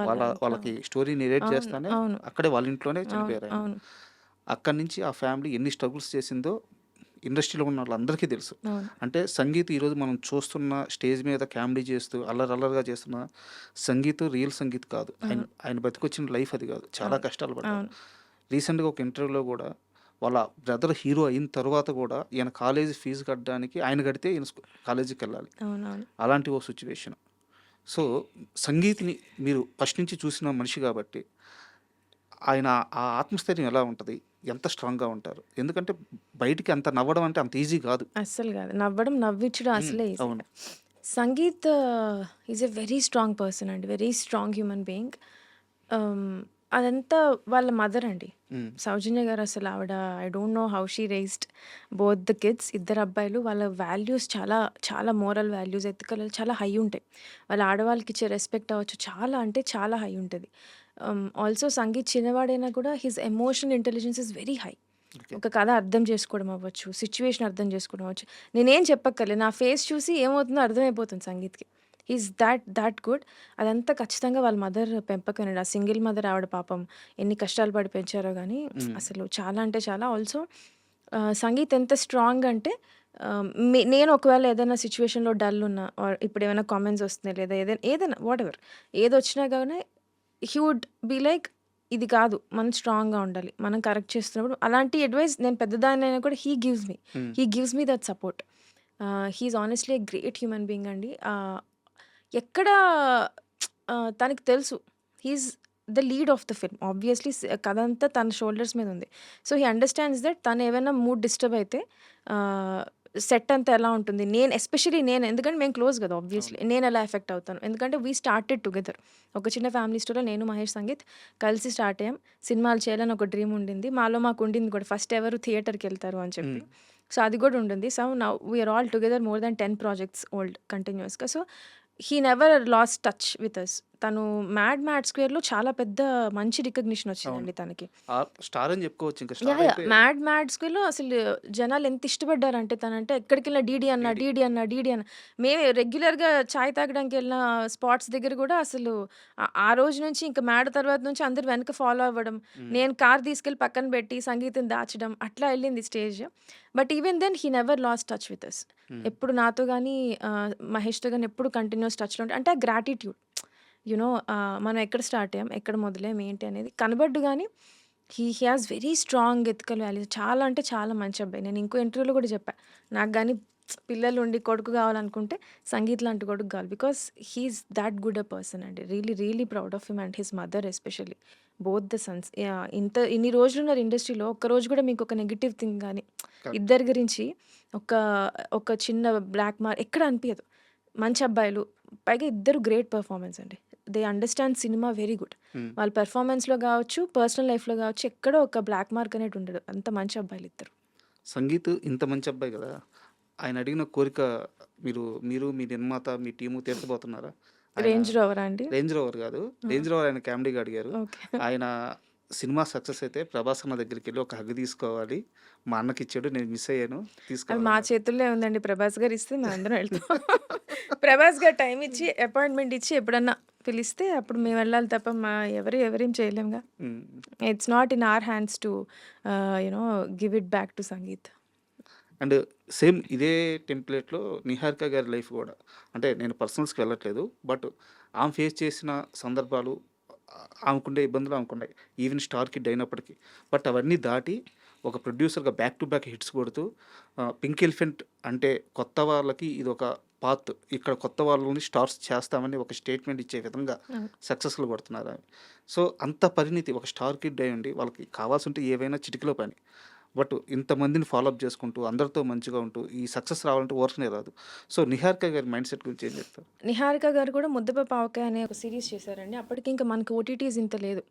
వాళ్ళకి స్టోరీ నెరేట్ అవును. చేస్తానే అవును. అక్కడే వాళ్ళ ఇంట్లోనే అవును. చనిపోయారాయన. అవును. అక్కడి నుంచి ఆ ఫ్యామిలీ ఎన్ని స్ట్రగుల్స్ చేసిందో ఇండస్ట్రీలో ఉన్న వాళ్ళందరికీ తెలుసు. అవును. అంటే సంగీత్ ఈరోజు మనం చూస్తున్న స్టేజ్ మీద కామెడీ చేస్తూ అల్లరల్లరిగా చేస్తున్న సంగీత్ రియల్ సంగీత్ కాదు. ఆయన అవును. ఆయన బతికొచ్చిన లైఫ్ అది కాదు. చాలా అవును. కష్టాలు పడ్డారు. అవును. రీసెంట్‌గా ఒక ఇంటర్వ్యూలో కూడా వాళ్ళ బ్రదర్ హీరో అయిన తర్వాత కూడా ఈయన కాలేజీ ఫీజు కట్టడానికి ఆయన కడితే ఈయన కాలేజీకెళ్ళాలి. అవునవును. అలాంటి ఓ సిచ్యువేషన్. సో, సంగీత్‌ని మీరు ఫస్ట్ నుంచి చూసిన మనిషి కాబట్టి ఆయన ఆ ఆత్మస్థైర్యం ఎలా ఉంటది? ఎంత స్ట్రాంగ్‌గా ఉంటారు? ఎందుకంటే బయటికి అంత నవ్వడం అంటే అంత ఈజీ కాదు. అస్సలు కాదు. నవ్వడం, నవ్వించడం అసలే ఈజీ అవును. కాదు. Sangeeth is a very strong person అండి. Very strong human being. అదంతా వాళ్ళ మదర్ అండి. హ్మ్. సౌజన్య గారు అసలు ఆవిడ I don't know how she raised both the kids. ఇద్దరు అబ్బాయిలు. వాళ్ళ వాల్యూస్ చాలా చాలా మోరల్ వాల్యూస్, ఎథికల్ చాలా హై ఉంటాయి. వాళ్ళ ఆడవాళ్ళకి ఇచ్చే రెస్పెక్ట్ అవ్వచ్చు చాలా అంటే చాలా హై ఉంటది. ఆల్సో సంగీత్ చిన్నవాడైనా కూడా his emotional intelligence is very high. Okay. ఒక కథ అర్థం చేసుకోవడం అవ్వచ్చు, సిట్యుయేషన్ అర్థం చేసుకోవడం అవ్వచ్చు. నేనేం చెప్పక్కర్లేదు. నా ఫేస్ చూసి ఏమవుతుందో అర్థమైపోతుంది సంగీత్‌కి. He's thought good. అదంతా ఖచ్చితంగా వాళ్ళ మదర్ పెంపకమేనండి. ఆ సింగిల్ మదర్ ఆవిడ పాపం ఎన్ని కష్టాలు పడి పెంచారో గానీ హ్మ్. అసలు చాలా అంటే చాలా. ఆల్సో సంగీత్ ఎంత స్ట్రాంగ్ అంటే నేను ఒకవేళ ఏదైనా సిట్యుయేషన్‌లో డల్ ఉన్నా ఆర్ ఇప్పుడు ఏమైనా కామెంట్స్ వస్తున్నాయి లేదా ఏదైనా వాటెవర్ ఏదొచ్చినా గానీ హీ వుడ్ బి లైక్ ఇది కాదు. మనం స్ట్రాంగ్‌గా ఉండాలి. మనం కరెక్ట్ చేస్తున్నప్పుడు అలాంటి అడ్వైస్ నేను పెద్దదాన్నైనా కూడా హ్మ్. He gives me that support. He is honestly a great human being అండి. ఎక్కడ తనకి తెలుసు. He is the lead of the film. Obviously కథ అంతా తన షోల్డర్స్ మీద ఉంది. సో, హీ అండర్‌స్టాండ్స్ దట్ తను ఏవైనా మూడ్ డిస్టర్బ్ అయితే సెట్ అంతా ఎలా ఉంటుంది. ఎస్పెషల్లీ నేను ఎందుకంటే మేము క్లోజ్ కదా! ఆబ్వియస్‌లీ. అవును. నేను ఎలా ఎఫెక్ట్ అవుతాను. ఎందుకంటే వి స్టార్టెడ్ టుగెదర్. ఒక చిన్న ఫ్యామిలీ స్టోరీలో నేను, మహేష్ సంగీత్ కలిసి స్టార్ట్ అయ్యాం. సినిమాలు చేయాలని ఒక డ్రీమ్ ఉండింది. మాకు ఉండింది కూడా. ఫస్ట్ ఎవరు థియేటర్‌కెళ్తారు అని చెప్పి. హ్మ్. సో, అది కూడా ఉంటుంది. So, now we are all together more than 10 projects old కంటిన్యూయస్‌గా. So, he never lost touch with us. తను 'మ్యాడ్ స్క్వేర్‌లో' చాలా పెద్ద మంచి రికగ్నిషన్ అవును. వచ్చిందండి తనకి. స్టార్ అని చెప్పుకోవచ్చు. ఇంకా యాహ్! Star yeah! అయిపోయారు. 'మ్యాడ్ స్క్వేర్‌లో' అసలు జనాలు ఎంత ఇష్టపడ్డారంటే తనంటే ఎక్కడికెళ్ళినా డీడీ. డీడీ అన్న. మేము రెగ్యులర్‌గా చాయ్ తాగడానికి వెళ్ళిన స్పాట్స్ దగ్గర గూడా అసలు ఆ రోజు నుంచి ఇంక 'మ్యాడ్' తర్వాత నుంచి అందరూ వెనక ఫాలో అవ్వడం. హ్మ్. నేను కార్ తీసుకెళ్ళి పక్కన పెట్టి సంగీత్‌ని దాచడం అట్లా ఎళ్ళింది stage. But even then he never lost touch with us. Hmm. ఎప్పుడు నాతో గాని మహేష్‌తో గాని ఎప్పుడు కంటిన్యూయస్ టచ్‌లో అంటే ఆ గ్రాటిట్యూడ్. మనం ఎక్కడ స్టార్ట్ అయ్యాం, ఎక్కడ మొదలయ్యాం, ఏంటి అనేది కనబడ్డు గానీ he has very strong ethical values. చాలా అంటే చాలా మంచి అబ్బాయి. నేను ఇంకో ఇంటర్వ్యూలో కూడా చెప్పా. నాకు గాని పిల్లలుండి కొడుకు కావాలనుకుంటే సంగీత్ లాంటి కొడుకు కావాలి. Because he is that good a person అండి. Really proud of him and his mother especially. Both the sons. Yeah! ఇన్ని రోజులున్నారు ఇండస్ట్రీలో. ఒక్కరోజు కూడా మీకు ఒక నెగెటివ్ థింగ్ గాని, కరెక్ట్. ఇద్దరి గురించి ఒక ఒక చిన్న బ్లాక్ మార్క్ ఎక్కడ అనిపియదు. మంచి అబ్బాయిలు. పైగా ఇద్దరు గ్రేట్ పెర్ఫార్మన్స్ అండి. They understand cinema very good. హ్మ్. వాళ్ళ పెర్ఫార్మన్స్‌లో గావచ్చు, పర్సనల్ లైఫ్‌లో గావచ్చు ఎక్కడో ఒక బ్లాక్ మార్క్ అనేది ఉండదు. అంత మంచి అబ్బాయిలిద్దరు. సంగీత్ ఇంత మంచి అబ్బాయి కదా! ఆయన అడిగిన కోరిక మీరు, మీ నిర్మాత, మీ టీము తీర్చబోతున్నారా? ఆయన రేంజ్ రోవరా అండి? రేంజ్ రోవర్ కాదు. ఆ! రేంజ్ రోవర్ ఆయన కామెడీగా అడిగారు. ఓకే. ఆయన సినిమా సక్సెస్ అయితే ప్రభాస్ అన్న దగ్గరికెళ్ళి ఒక హగ్ తీసుకోవాలి. మా అన్నకిచ్చాడు. నేను మిస్ అయ్యాను. అది మా తీసుకోవాలన్నారు. చేతుల్లో ఉందండి. ప్రభాస్ గారు ఇస్తే మేమందరం వెళ్తాం. ప్రభాస్ గారు టైమ్ ఇచ్చి, అపాయింట్‌మెంట్ ఇచ్చి ఎప్పుడన్నా పిలిస్తే అప్పుడు మేము వెళ్ళాలి తప్ప ఎవరేం చేయలేంగా. హ్మ్. It's not in our hands to you know give it back to sangeet. And same ఇదే టెంప్లేట్‌లో 'నిహారిక' గారి లైఫ్ గూడా. అంటే నేను పర్సనల్స్‌కి వెళ్ళట్లేదు. బట్ ఆమె ఫేస్ చేసిన సందర్భాలు ఆమెకుండే ఇబ్బందులు ఆమెకున్నాయి. ఈవెన్ స్టార్ కిడ్ అయినప్పటికీ. బట్ అవన్నీ దాటి ఒక ప్రొడ్యూసర్‌గా బ్యాక్ టు బ్యాక్ హిట్స్ కొడుతూ 'పింక్ ఎలిఫెంట్' అంటే కొత్త వాళ్ళకి ఇదొక పాత్. ఇక్కడ కొత్త వాళ్ళని స్టార్స్ చేస్తామని ఒక స్టేట్మెంట్ ఇచ్చే విధంగా అవును. సక్సెస్‌లు కొడుతున్నారు ఆమె. సో, అంత పరిణితి ఒక స్టార్ కిడ్ అయ్యుండి వాళ్ళకి కావాల్సుంటే ఏవైనా చిటికెలో పని. బట్ ఇంతమందిని ఫాలో అప్ చేసుకుంటూ, అందరితో మంచిగా ఉంటూ, ఈ సక్సెస్ రావాలంటే ఊరకనే రాదు. సో, 'నిహారిక' గారి మైండ్ సెట్ గురించి ఏం చెప్తారు? 'నిహారిక' గారు కూడా 'ముద్దపప్పు ఆవకాయ' అనే ఒక సీరీస్ చేశారండి. అప్పటికి ఇంకా మనకు ఓటీటీస్ ఇంత లేదు.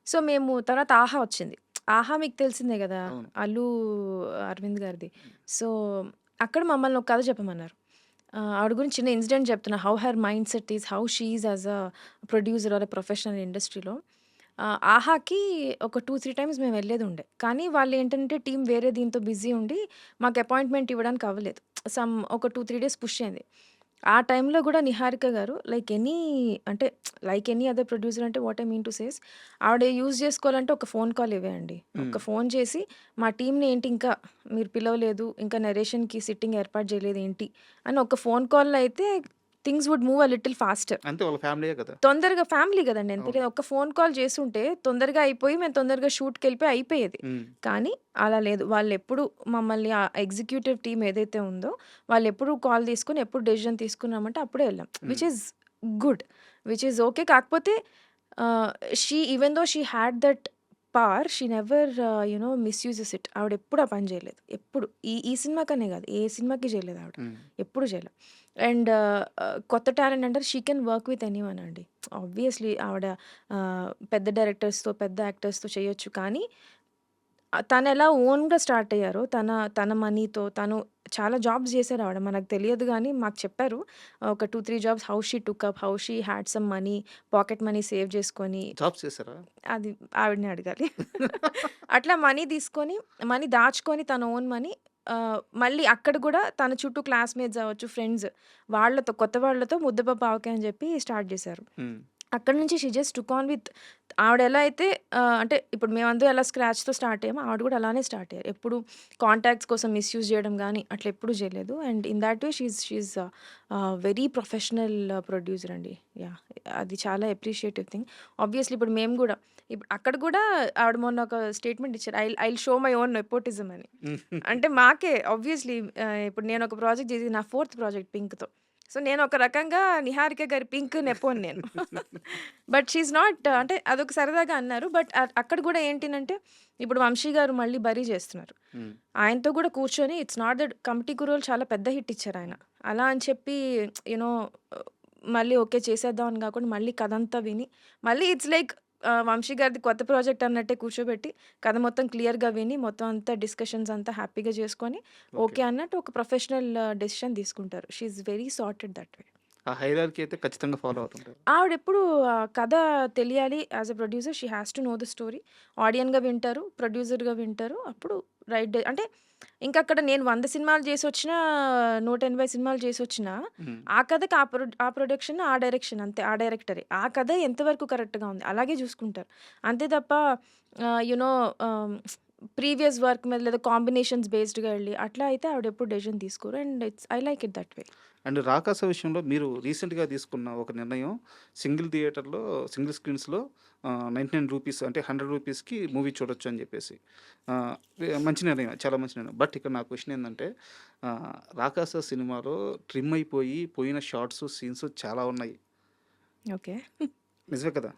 సో, మేము తర్వాత 'ఆహా' వచ్చింది. 'ఆహా' మీకు తెలిసిందే గదా! అవును. అల్లు అరవింద్ గారిది. సో, అక్కడ మమ్మల్ని ఒక కథ చెప్పమన్నారు. ఆవిడ గురించి చిన్న ఇన్సిడెంట్ చెప్తున్నా. How her mindset is, how she is as a producer or a professional ఇండస్ట్రీలో. 'ఆహాకి' ఒక 2, 3 టైమ్స్ మేము వెళ్ళేదుండే. కానీ వాళ్ళేంటంటే టీమ్ వేరే దీంతో బిజీ ఉండి మాకు అపాయింట్‌మెంట్ ఇవ్వడానికి అవ్వలేదు. ఒక 2, 3 డేస్ పుష్ అయింది. ఆ టైంలో గూడా 'నిహారిక' గారు అంటే లైక్ ఎనీ అదర్ ప్రొడ్యూసర్ అంటే what I mean to says ఆవిడ యూజ్ జేసుకోవాలంటే ఒక ఫోన్ కాల్ ఇవ్వేయండి. హ్మ్. ఒక ఫోన్ చేసి మా టీమ్‌ని ఏంటి ఇంకా మీరు పిలవలేదు, ఇంకా నరేషన్‌కి సిట్టింగ్ ఏర్పాటు చేయలేదు ఏంటి అని ఒక ఫోన్ కాల్‌లో అయితే things would move a little faster. అంతే వాళ్ళ ఫ్యామిలీయే కదా! తొందరగా ఫ్యామిలీ గదండీ! ఎంత అవును. లేదు ఒక ఫోన్ కాల్ చేసుంటే తొందరగా అయిపోయి మేము తొందరగా షూట్‌కెళ్ళిపోయి అయిపోయేది. హ్మ్. కానీ అలా లేదు. వాళ్ళెప్పుడు మమ్మల్ని ఆ ఎగ్జిక్యూటివ్ టీమ్ ఏదైతే ఉందో వాళ్ళెప్పుడు కాల్ తీసుకొని ఎప్పుడు డెసిషన్ తీసుకున్నామంటే అప్పుడే ఎళ్ళాం. Hmm. Which is good. Which is okay. కాకపోతే even though she had that power she never misuses it. ఆవిడెప్పుడు ఆ పని జేయలేదు. ఎప్పుడు. ఈ ఈ సినిమాకనే గాదు. ఏ సినిమాకి జేయలేదు ఆవిడ. హ్మ్. ఎప్పుడు జేయలే. అండ్ కొత్త టాలెంట్ అంటారు she can work with anyone అండి. ఆబ్వియస్‌లీ ఆవిడ పెద్ద డైరెక్టర్స్‌తో, పెద్ద యాక్టర్స్‌తో చేయొచ్చు. కానీ తనెలా ఓన్‌గా స్టార్ట్ అయ్యారో, తన తన మనీతో తను చాలా జాబ్స్ జేశారు ఆవిడ. మనకు తెలియదు గానీ మాకు చెప్పారు. ఒక 2, 3 jobs how she took up, how she had some money, pocket money save చేసుకొని జాబ్స్ చేసారా? అది ఆవిడనే అడగాలి. అట్లా మనీ తీసుకొని, మనీ దాచుకొని తన ఓన్ మనీ మళ్ళీ అక్కడ గూడా తన చుట్టూ క్లాస్‌మేట్స్ అవ్వచ్చు, ఫ్రెండ్స్ వాళ్ళతో కొత్త వాళ్ళతో ముద్దపప్పు ఆవకాయ అని జెప్పి స్టార్ట్ జేశారు. హ్మ్. అక్కడి నుంచి she just took on with ఆవిడెలా అయితే అంటే ఇప్పుడు మేమందరం ఎలా స్క్రాచ్‌తో స్టార్ట్ అయ్యామో ఆవిడ గూడా అలానే స్టార్ట్ అయ్యారు. ఎప్పుడు కాంటాక్ట్స్ కోసం మిస్‌యూజ్ జేయడం గానీ అట్లా ఎప్పుడు జేయలేదు. And in thought way she is very professional producer అండి. యాహ్! అది చాలా అప్రిషియేటివ్ థింగ్. ఆబ్వియస్‌లీ ఇప్పుడు మేము గూడా ఇప్పుడు అక్కడ గూడా ఆవిడ మొన్న ఒక స్టేట్మెంట్ ఇచ్చారు. I'll show my own nepotism అని. అంటే మాకే ఆబ్వియస్‌లీ ఇప్పుడు నేనొక ప్రాజెక్ట్ జేసి నా ఫోర్త్ ప్రాజెక్ట్ 'పింక్‌తో.' సో, నేనొక రకంగా 'నిహారిక' గారి 'పింక్' నెపోని నేను. బట్ షీ ఈజ్ నాట్ అంటే అదొక సరదాగా అన్నారు. బట్ అక్కడ గూడా ఏంటినంటే ఇప్పుడు 'వంశీ' గారు మళ్ళీ 'బరీ' జేస్తున్నారు. హ్మ్. ఆయనతో గూడా కూర్చొని ఇట్స్ నాట్ దట్ 'కమిటీ కుర్రోళ్ళు' చాలా పెద్ద హిట్ ఇచ్చారాయన. అలా అని చెప్పి యూ నో మళ్ళీ ఓకే చేసేద్దాం అని గాకుండా మళ్ళీ కథంతా విని మళ్ళీ ఇట్స్ లైక్ 'వంశీ' గారిది కొత్త ప్రాజెక్ట్ అన్నట్టే కూర్చోబెట్టి కథ మొత్తం క్లియర్‌గా విని మొత్తం అంతా డిస్కషన్స్ అంతా హ్యాపీగా చేసుకొని ఓకే. ఓకే అన్నట్టు ఒక ప్రొఫెషనల్ డెసిషన్ తీసుకుంటారు. She is very sorted that way. ఆ హైరార్కీ అయితే ఖచ్చితంగా ఫాలో అవుతుంటారు. ఆవిడెప్పుడు కథ తెలియాలి as a producer she has to know the story. ఆడియన్‌గా వింటారు, ప్రొడ్యూసర్‌గా వింటారు. అప్పుడు అంటే ఇంకక్కడ నేను 100 సినిమాలు చేసొచ్చినా, 180 సినిమాలు చేసొచ్చినా, హ్మ్. ఆ కథకి ఆ ప్రొడక్షన్, ఆ డైరెక్షన్ అంతే. ఆ డైరెక్టరే. ఆ కథ ఎంతవరకు కరెక్ట్‌గా ఉంది అలాగే చూసుకుంటారు. అంతే తప్ప యూ నో ప్రీవియస్ వర్క్ మీద లేదా కాంబినేషన్స్ బేస్డ్‌గా ఎళ్లి అట్లా అయితే ఆవిడెప్పుడు డెసిషన్ తీసుకోరు. And I like it that way. And 'Rakasa' విషయంలో మీరు రీసెంట్‌గా తీసుకున్న ఒక నిర్ణయం సింగిల్ స్క్రీన్స్‌లో 99 రూపీస్ అంటే రూ. 100కి మూవీ చూడొచ్చు అని చెప్పేసి. మంచి నిర్ణయం. చాలా మంచి నిర్ణయం. బట్ ఇక్కడ నా క్వెషన్ ఏందంటే 'రాకాస' సినిమాలో ట్రిమ్ అయిపోయి పోయిన షార్ట్స్, సీన్స్ చాలా ఉన్నాయి. ఓకే. నిజమే కదా!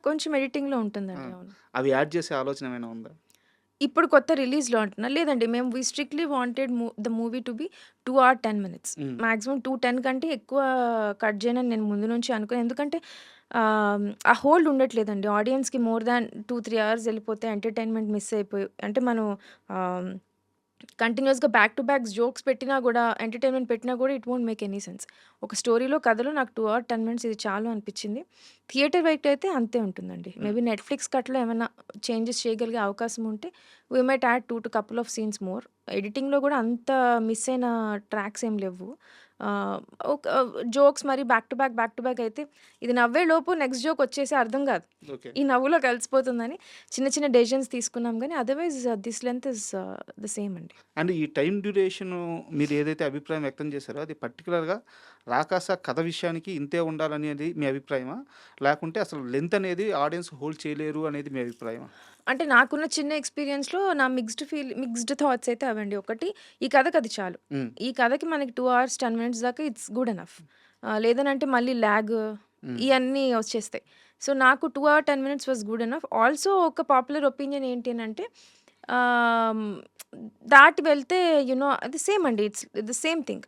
కొంచెం ఎడిటింగ్‌లో ఆ! ఉంటుందండి. అవును. అవి యాడ్ చేసే ఆలోచన ఏమైనా ఉందా? ఇప్పుడు కొత్త రిలీజ్‌లో అంటున్నా? లేదండి. మేము strictly wanted the movie to be 2 or 10 minutes. Hmm. Maximum 2:10 కంటే ఎక్కువ కట్ చేయనని నేను ముందు నుంచి అనుకున్నా. ఎందుకంటే ఆ హోల్డ్ ఉండట్లేదండి. ఆడియన్స్‌కి మోర్ దాన్ 2, 3 అవర్స్ ఎళ్ళిపోతే ఎంటర్‌టైన్‌మెంట్ మిస్ అయిపోయి అంటే మనం ఆహ్, కంటిన్యూయస్‌గా బ్యాక్ టు బ్యాక్ జోక్స్ పెట్టినా గూడా, ఎంటర్‌టైన్‌మెంట్ పెట్టినా గూడా it won't make any sense. ఒక స్టోరీలో, కథలో నాకు 2 ఆర్ 10 మినిట్స్ ఇది చాలు అనిపిచ్చింది. థియేటర్ వైట్ అయితే అంతే ఉంటుందండి. హ్మ్. మేబీ నెట్‌ఫ్లిక్స్ కట్‌లో ఏమన్నా చేంజెస్ చేయగలిగే అవకాశం ఉంటే we might add 2 to couple of scenes more. ఎడిటింగ్‌లో గూడా అంత మిస్ అయిన ట్రాక్స్ ఏం లెవ్వు. ఆహ్, ఒక జోక్స్ మరి బ్యాక్ టు బ్యాక్ అయితే ఇది నవ్వేలోపు నెక్స్ట్ జోక్ వచ్చేసి అర్థం గాదు. ఓకే. ఈ నవ్వులో కలిసిపోతుందని చిన్న చిన్న డెసిషన్స్ తీసుకున్నాం గానీ otherwise this length is the same అండి. అండ్ ఈ టైమ్ డ్యూరేషను మీరు ఏదైతే అభిప్రాయం వ్యక్తం చేశారో అది పర్టిక్యులర్‌గా 'రాకాస' కథ విషయానికి ఇంతే ఉండాలనేది మీ అభిప్రాయమా? లేకుంటే అసలు లెంత్ అనేది ఆడియన్స్ హోల్డ్ చేయలేరు అనేది మీ అభిప్రాయమా? అంటే నాకున్న చిన్న ఎక్స్‌పీరియన్స్‌లో నా మిక్స్డ్ థాట్స్ అయితే అవండి. ఒకటి ఈ కథకది చాలు. హ్మ్. ఈ కథకి మనకి 2 అవర్స్ 10 మినిట్స్ దాకా ఇట్స్ గుడ్ ఎనఫ్. లేదనంటే మళ్ళీ లాగ్ హ్మ్. ఇయన్నీ వచ్చేస్తాయి. సో, నాకు 2 hour 10 minutes was good enough. Also ఒక పాపులర్ ఒపీనియన్ ఏంటి అనంటే ఆహ్, దాటి వెళ్తే అది సేమ్ అండి. It's the same thing.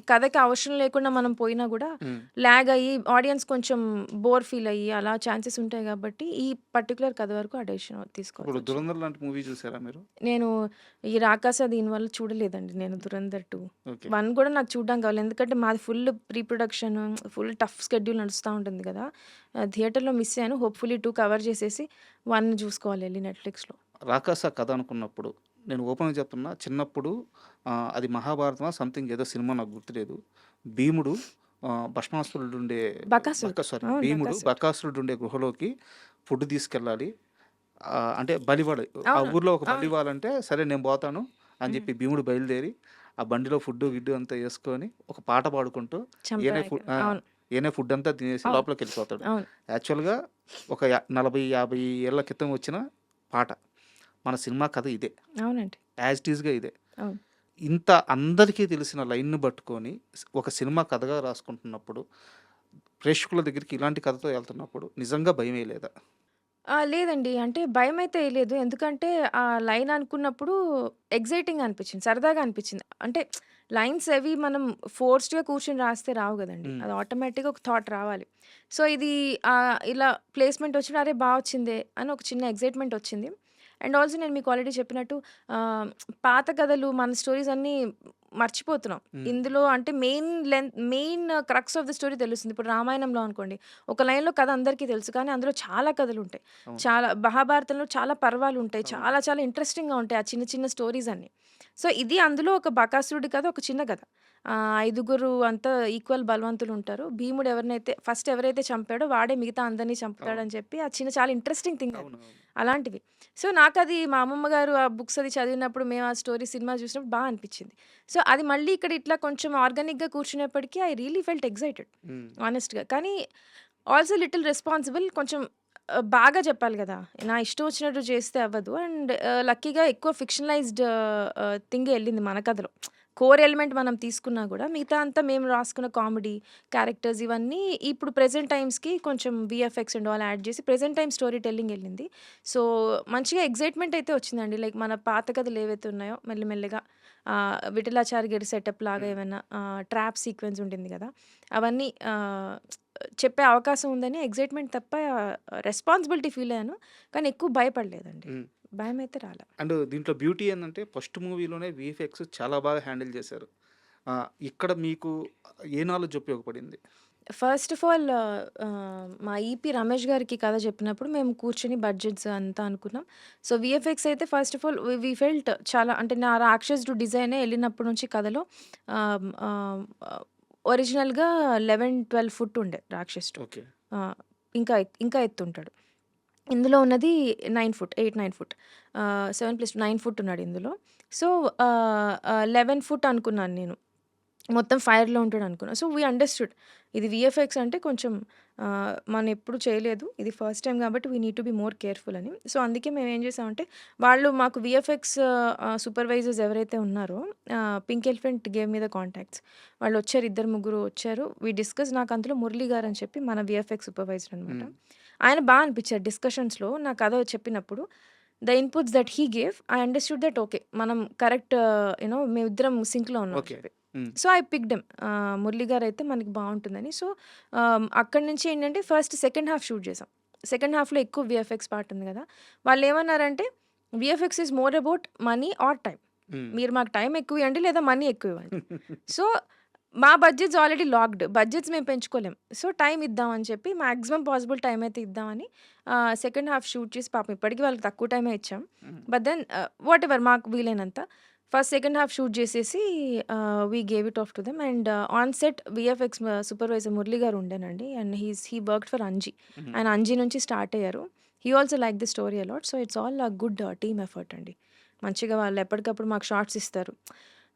కథకి అవసరం లేకుండా మనం పోయినా గూడా హ్మ్. లాగ్ అయ్యి ఆడియన్స్ కొంచెం బోర్ ఫీల్ అయ్యి అలా ఛాన్సెస్ ఉంటాయి గాబట్టి, ఈ పర్టిక్యులర్ కథ వరకు ఆ డెసిషన్ ఇప్పుడు తీసుకోవాల్సొచ్చింది. 'ధురంధర్' లాంటి మూవీ చూసారా మీరు? నేను ఈ 'రాకాస' దీనివల్ల చూడలేదండి నేను 'దురంధర్ 2'. ఓకే. 1 కూడా నాకు చూడ్డానికి అవ్వలేదు. ఎందుకంటే మాది full pre production, full tough schedule నడుస్తా ఉంటుంది గదా! థియేటర్‌లో మిస్ అయ్యాను. హోప్‌ఫుల్లీ 2 కవర్ చేసేసి 1 చూసుకోవాలి ఎళ్లి నెట్‌ఫ్లిక్స్‌లో. 'రాకాస' కథ అనుకున్నప్పుడు నేను ఓపెన్‌గా చెప్తున్నా. చిన్నప్పుడు అది 'మహాభారతమా' సంథింగ్ ఏదో సినిమా నాకు గుర్తులేదు. భీముడు భస్మాసురుడుండే బకాసురుడు. అవును. భీముడు బకాసురుడు. బకాసురుడుండే గుహలోకి ఫుడ్ తీసుకెళ్ళాలి. అంటే బలివ్వాలి. ఆ అవును. ఊర్లో ఒక అవును. బలివ్వాలంటే, సరే నేను పోతాను అని హ్మ్. చెప్పి భీముడు బయలుదేరి, ఆ బండిలో ఫుడ్డు, గిడ్డు అంతా యేసుకొని, ఒక పాట పాడుకుంటూ చంపాక. అవును. ఈయనే ఫుడ్ అంతా తినేసి అవును. లోపలికెళ్ళిపోతాడు. అవును. యాక్చువల్‌గా ఒక 40, 50 ఏళ్ల క్రితం వచ్చిన పాట. మన సినిమా కథ ఇదే. అవునండి. యాజ్ ఇట్ ఈస్‌గా ఇదే. అవును. ఇంత అందరికీ తెలిసిన లైన్‌ని పట్టుకొని ఒక సినిమా కథగా రాసుకుంటున్నప్పుడు, ప్రేక్షకుల దగ్గరికి ఇలాంటి కథతో ఎళ్తున్నప్పుడు నిజంగా భయమేయలేదా? లేదండి. అంటే భయమైతే ఎయలేదు. ఎందుకంటే ఆ లైన్ అనుకున్నప్పుడు ఎక్సైటింగ్ అనిపిచ్చింది. సరదాగా అనిపిచ్చింది. అంటే లైన్స్ అవి మనం ఫోర్స్డ్‌గా కూర్చొని రాస్తే రావు గదండీ. హ్మ్. అది ఆటోమేటిక్‌గా ఒక థాట్ రావాలి. సో, ఇది ఇలా ప్లేస్‌మెంట్ వచ్చిన అరే! వచ్చిందే అని ఒక చిన్న ఎక్సైట్‌మెంట్ వచ్చింది. అండ్ ఆల్సో నేను మీకు ఆల్రెడీ చెప్పినట్టు ఆహ్, పాత కథలు మన స్టోరీస్ అన్నీ మర్చిపోతున్నాం. హ్మ్. ఇందులో అంటే main crux of the story తెలుస్తుంది. ఇప్పుడు రామాయణంలో అనుకోండి. ఒక లైన్‌లో కథ అందరికీ తెలుసు. కానీ అందులో చాలా కథలుంటాయి. అవును. చాలా మహాభారతంలో చాలా పర్వాలుంటాయి. అవును. చాలా చాలా ఇంట్రెస్టింగ్‌గా ఉంటాయి. ఆ చిన్న చిన్న స్టోరీస్ అన్నీ. సో, ఇది అందులో ఒక బకాసురుడి కథ ఒక చిన్న కథ. ఐదుగురు అంతా ఈక్వల్ బలవంతులుంటారు. భీముడు ఎవరైతే చంపాడో వాడే మిగతా అందరిని అవును. చంపుతాడని చెప్పి ఆ చిన్న చాలా ఇంట్రెస్టింగ్ థింగ్ అది. అవునవును. అలాంటివి. సో, నాకది మా అమ్మమ్మ గారు ఆ బుక్స్ అది చదివినప్పుడు మేము ఆ స్టోరీ సినిమా చూసినప్పుడు అనిపిచ్చింది. సో, అది మళ్ళీ ఇక్కడ ఇట్లా కొంచెం ఆర్గానిక్‌గా కూర్చునేప్పటికి ఐ రియల్లీ ఫెల్ట్ ఎక్సైటెడ్ హ్మ్. హానెస్ట్‌గా. కానీ ఆల్సో లిటిల్ రెస్పాన్సిబుల్ కొంచెం బాగా చెప్పాలి గదా! నా ఇష్టం వచ్చినట్టు చేస్తే అవ్వదు. అండ్ లక్కీగా ఎక్కువ ఫిక్షనలైజ్డ్ థింగే ఎళ్ళింది మన కథలో. కోర్ ఎలిమెంట్ మనం తీసుకున్నా గూడా మిగతా అంతా మేము రాసుకున్న కామెడీ, క్యారెక్టర్స్ ఇవన్నీ ఇప్పుడు ప్రెజెంట్ టైమ్స్‌కి కొంచెం వీఎఫ్ఎక్స్ అండ్ ఆల్ యాడ్ చేసి ప్రెజెంట్ టైమ్ స్టోరీ టెల్లింగ్ ఎళ్ళింది. సో, మంచిగా ఎక్సైట్‌మెంట్ అయితే వచ్చిందండి. లైక్ మన పాత కథలు ఏవైతే ఉన్నాయో మెల్లిమెల్లిగా విఠలాచారి గారి సెటప్ లాగా హ్మ్. ఏమైనా ట్రాప్ సీక్వెన్స్ ఉంటుంది గదా! అవన్నీ చెప్పే అవకాశం ఉందని ఎక్సైట్‌మెంట్ తప్ప రెస్పాన్సిబిలిటీ ఫీల్ అయ్యాను. కానీ ఎక్కువ భయపడలేదండి. హ్మ్. భయమైతే రాలా. అండ్ దీంట్లో బ్యూటీ ఏందంటే ఫస్ట్ మూవీలోనే వీఎఫ్ఎక్స్ చాలా బాగా హ్యాండిల్ చేశారు. ఇక్కడ మీకు ఏ నాలెడ్జ్ ఉపయోగపడింది? ఫస్ట్ ఆఫ్ ఆల్ మా ఈపీ రమేష్ గారికి కథ చెప్పినప్పుడు మేము కూర్చొని బడ్జెట్స్ అంతా అనుకున్నాం. సో, వీఎఫ్ఎక్స్ అయితే first of all we felt చాలా అంటే నా రాక్షసుడు డిజైనే ఎళ్ళినప్పటి నుంచి కథలో ఆహ్, ఆహ్, ఒరిజినల్‌గా 11, 12 ఫుట్ ఉండే రాక్షసుడు. ఓకే. ఆహ్, ఇంకా ఎత్తుంటాడు. ఇందులో ఉన్నది 9 ఫుట్. 8, 9 ఫుట్. 7+9 ఫుట్ ఉన్నాడు ఇందులో. సో, 11 ఫుట్ అనుకున్నాను నేను. మొత్తం ఫైర్‌లో ఉంటాడనుకున్నా. So, we understood. ఇది వీఎఫ్ఎక్స్ అంటే కొంచెం మనం ఎప్పుడు చేయలేదు. ఇది ఫస్ట్ టైమ్ కాబట్టి we need to be more careful అని. సో, అందుకే మేమేం చేసామంటే వాళ్ళు మాకు వీఎఫ్ఎక్స్ సూపర్వైజర్స్ ఎవరైతే ఉన్నారో Pink Elephant gave me the contacts. వాళ్ళొచ్చారు. ఇద్దరు, ముగ్గురు వచ్చారు. వి డిస్కస్ నాకు అందులో మురళి గారని చెప్పి మన వీఎఫ్ఎక్స్ సూపర్వైజర్ అనమాట. హ్మ్. ఆయన అనిపిచ్చారు డిస్కషన్స్‌లో నా కథ చెప్పినప్పుడు. The inputs that he gave I understood that okay. మనం కరెక్ట్ మేమిద్దరం సింక్‌లో ఉన్నాం అని ఓకే. చెప్పి. Hmm. So, I picked him. Murali గారైతే మనకి బావుంటుందని. సో, అక్కడి నుంచి ఏంటంటే ఫస్ట్ సెకండ్ హాఫ్ షూట్ చేసాం. సెకండ్ హాఫ్‌లో ఎక్కువ వీఎఫ్ఎక్స్ పార్ట్ ఉంది గదా! వాళ్ళేమన్నారంటే, "VFX is more about money or time. Hmm. మీరు మాకు టైం ఎక్కువియ్యండి లేదా మనీ ఎక్కువివ్వండి." సో, మా బడ్జెట్స్ ఆల్రెడీ లాక్డ్. బడ్జెట్స్ మేము పెంచుకోలేం. సో, టైమ్ ఇద్దాం అని చెప్పి మాక్సిమం పాసిబుల్ టైమ్ అయితే ఇద్దామని సెకండ్ హాఫ్ షూట్ చేసి పాపం ఇప్పటికి వాళ్ళకి తక్కువ టైమే ఇచ్చాం. హ్మ్. బట్ దెన్ వాటెవర్ మాకు వీలైనంత. ఫస్ట్ సెకండ్ హాఫ్ షూట్ చేసేసి we gave it off to them and on set VFX supervisor Murali garu ఉండేనండి. And he worked for Anji. Hmm. ఆయన అంజి నుంచి స్టార్ట్ అయ్యారు. He also like the story a lot. So, it's all good team effort అండి. మంచిగా వాళ్ళు ఎప్పటికప్పుడు మాకు షార్ట్స్ ఇస్తారు.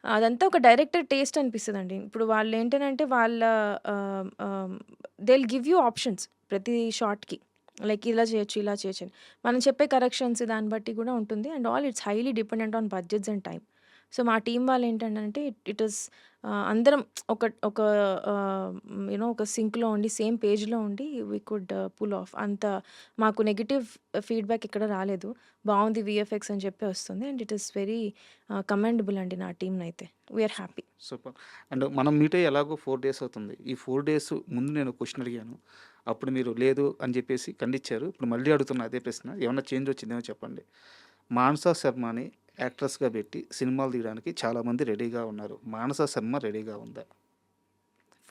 అదంతా ఒక డైరెక్టర్ టేస్ట్ అనిపిస్తదండి. ఇప్పుడు వాళ్ళేంటనంటే వాళ్ళ ఆహ్, ఆహ్, they will give you options ప్రతి షాట్‌కి. లైక్ ఇలా చేయొచ్చు, ఇలా చేయొచ్చు అని. మనం చెప్పే కరెక్షన్స్ దాన్ని బట్టి కూడా ఉంటుంది. And all it's highly dependent on budgets and time. So, మా టీమ్ వాళ్ళేంటంటే ఇట్ ఈస్ అందరం ఒక ఒక సింక్‌లో ఉండి సేమ్ పేజ్‌లో ఉండి వి కుడ్ పుల్ ఆఫ్. అంత మాకు నెగెటివ్ ఫీడ్‌బ్యాక్ ఎక్కడ రాలేదు. బావుంది వీఎఫ్ఎక్స్ అని చెప్పి వస్తుంది. And it is very commendable అండి నా టీమ్‌నైతే. We are happy. Super. And మనం మీట్ అయ్యి ఎలాగో 4 డేస్ అవుతుంది. ఈ 4 డేస్ ముందు నేను క్వెషన్ అడిగాను. అప్పుడు మీరు లేదు అని చెప్పేసి ఖండించారు. ఇప్పుడు మళ్ళీ అడుగుతున్నా అదే ప్రశ్న. ఏమన్నా చేంజ్ వచ్చిందేమో చెప్పండి. మానస శర్మని యాక్ట్రెస్‌గా పెట్టి సినిమాలు తీయడానికి చాలామంది రెడీగా ఉన్నారు. మానస శర్మ రెడీగా ఉందా?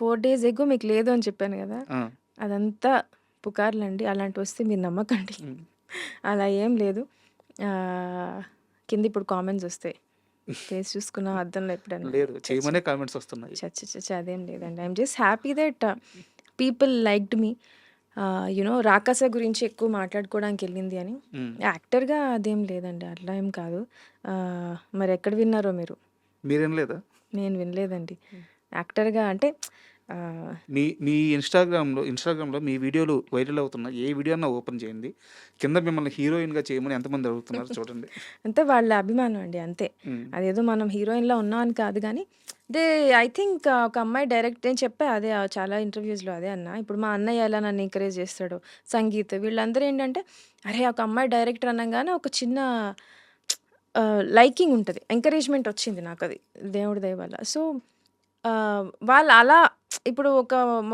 4 డేస్ ఎగో మీకు లేదు అని చెప్పాను గదా! ఆ! అదంతా పుకార్లండి. అలాంటివొస్తే మీరు నమ్మకండి. హ్మ్. అలా ఏం లేదు. ఆహ్, కింద ఇప్పుడు కామెంట్స్ వస్తాయి. ఫేస్ చూసుకున్న అద్దంలో ఎప్పుడైనా. లేదు ఛ! ఛ! చేయమనే కామెంట్స్ వస్తున్నాయి. ఛ! ఛ! ఛ! అదేం లేదండి. I'm just happy that people liked me. Rakasa గురించి ఎక్కువ మాట్లాడుకోవడానికెళ్ళింది అని. హ్మ్. యాక్టర్‌గా అదేం లేదండి. అట్లా ఏం కాదు. మరెక్కడ విన్నారో మీరు? మీరేం లేదా? నేను వినలేదండి. యాక్టర్‌గా అంటే ఆహ్, మీ మీ ఇన్‌స్టాగ్రామ్‌లో మీ వీడియోలు వైరల్ అవుతున్నాయి. ఏ వీడియో అన్నా ఓపెన్ చేయండి. కింద మిమ్మల్ని హీరోయిన్‌గా చేయమని ఎంతమంది అడుగుతున్నారు చూడండి. అంతే వాళ్ళ అభిమానం అండి అంతే. హ్మ్. అదేదో మనం హీరోయిన్‌లా ఉన్నాం అని కాదు గానీ, ఐ థింక్ ఒక అమ్మాయి డైరెక్ట్ నేను చెప్పా అదే చాలా ఇంటర్వ్యూస్‌లో అదే అన్నా. ఇప్పుడు మా అన్నయ్య ఎలా నన్ను ఎంకరేజ్ చేస్తాడో, సంగీత్ వీళ్ళందరూ ఏంటంటే, అరే! ఒక అమ్మాయి డైరెక్టర్ అనంగానే ఒక చిన్న లైకింగ్ ఉంటది. ఎంకరేజ్‌మెంట్ వచ్చింది నాకది. దేవుడి దయ వల్ల. సో, వాళ్ళు అలా ఇప్పుడు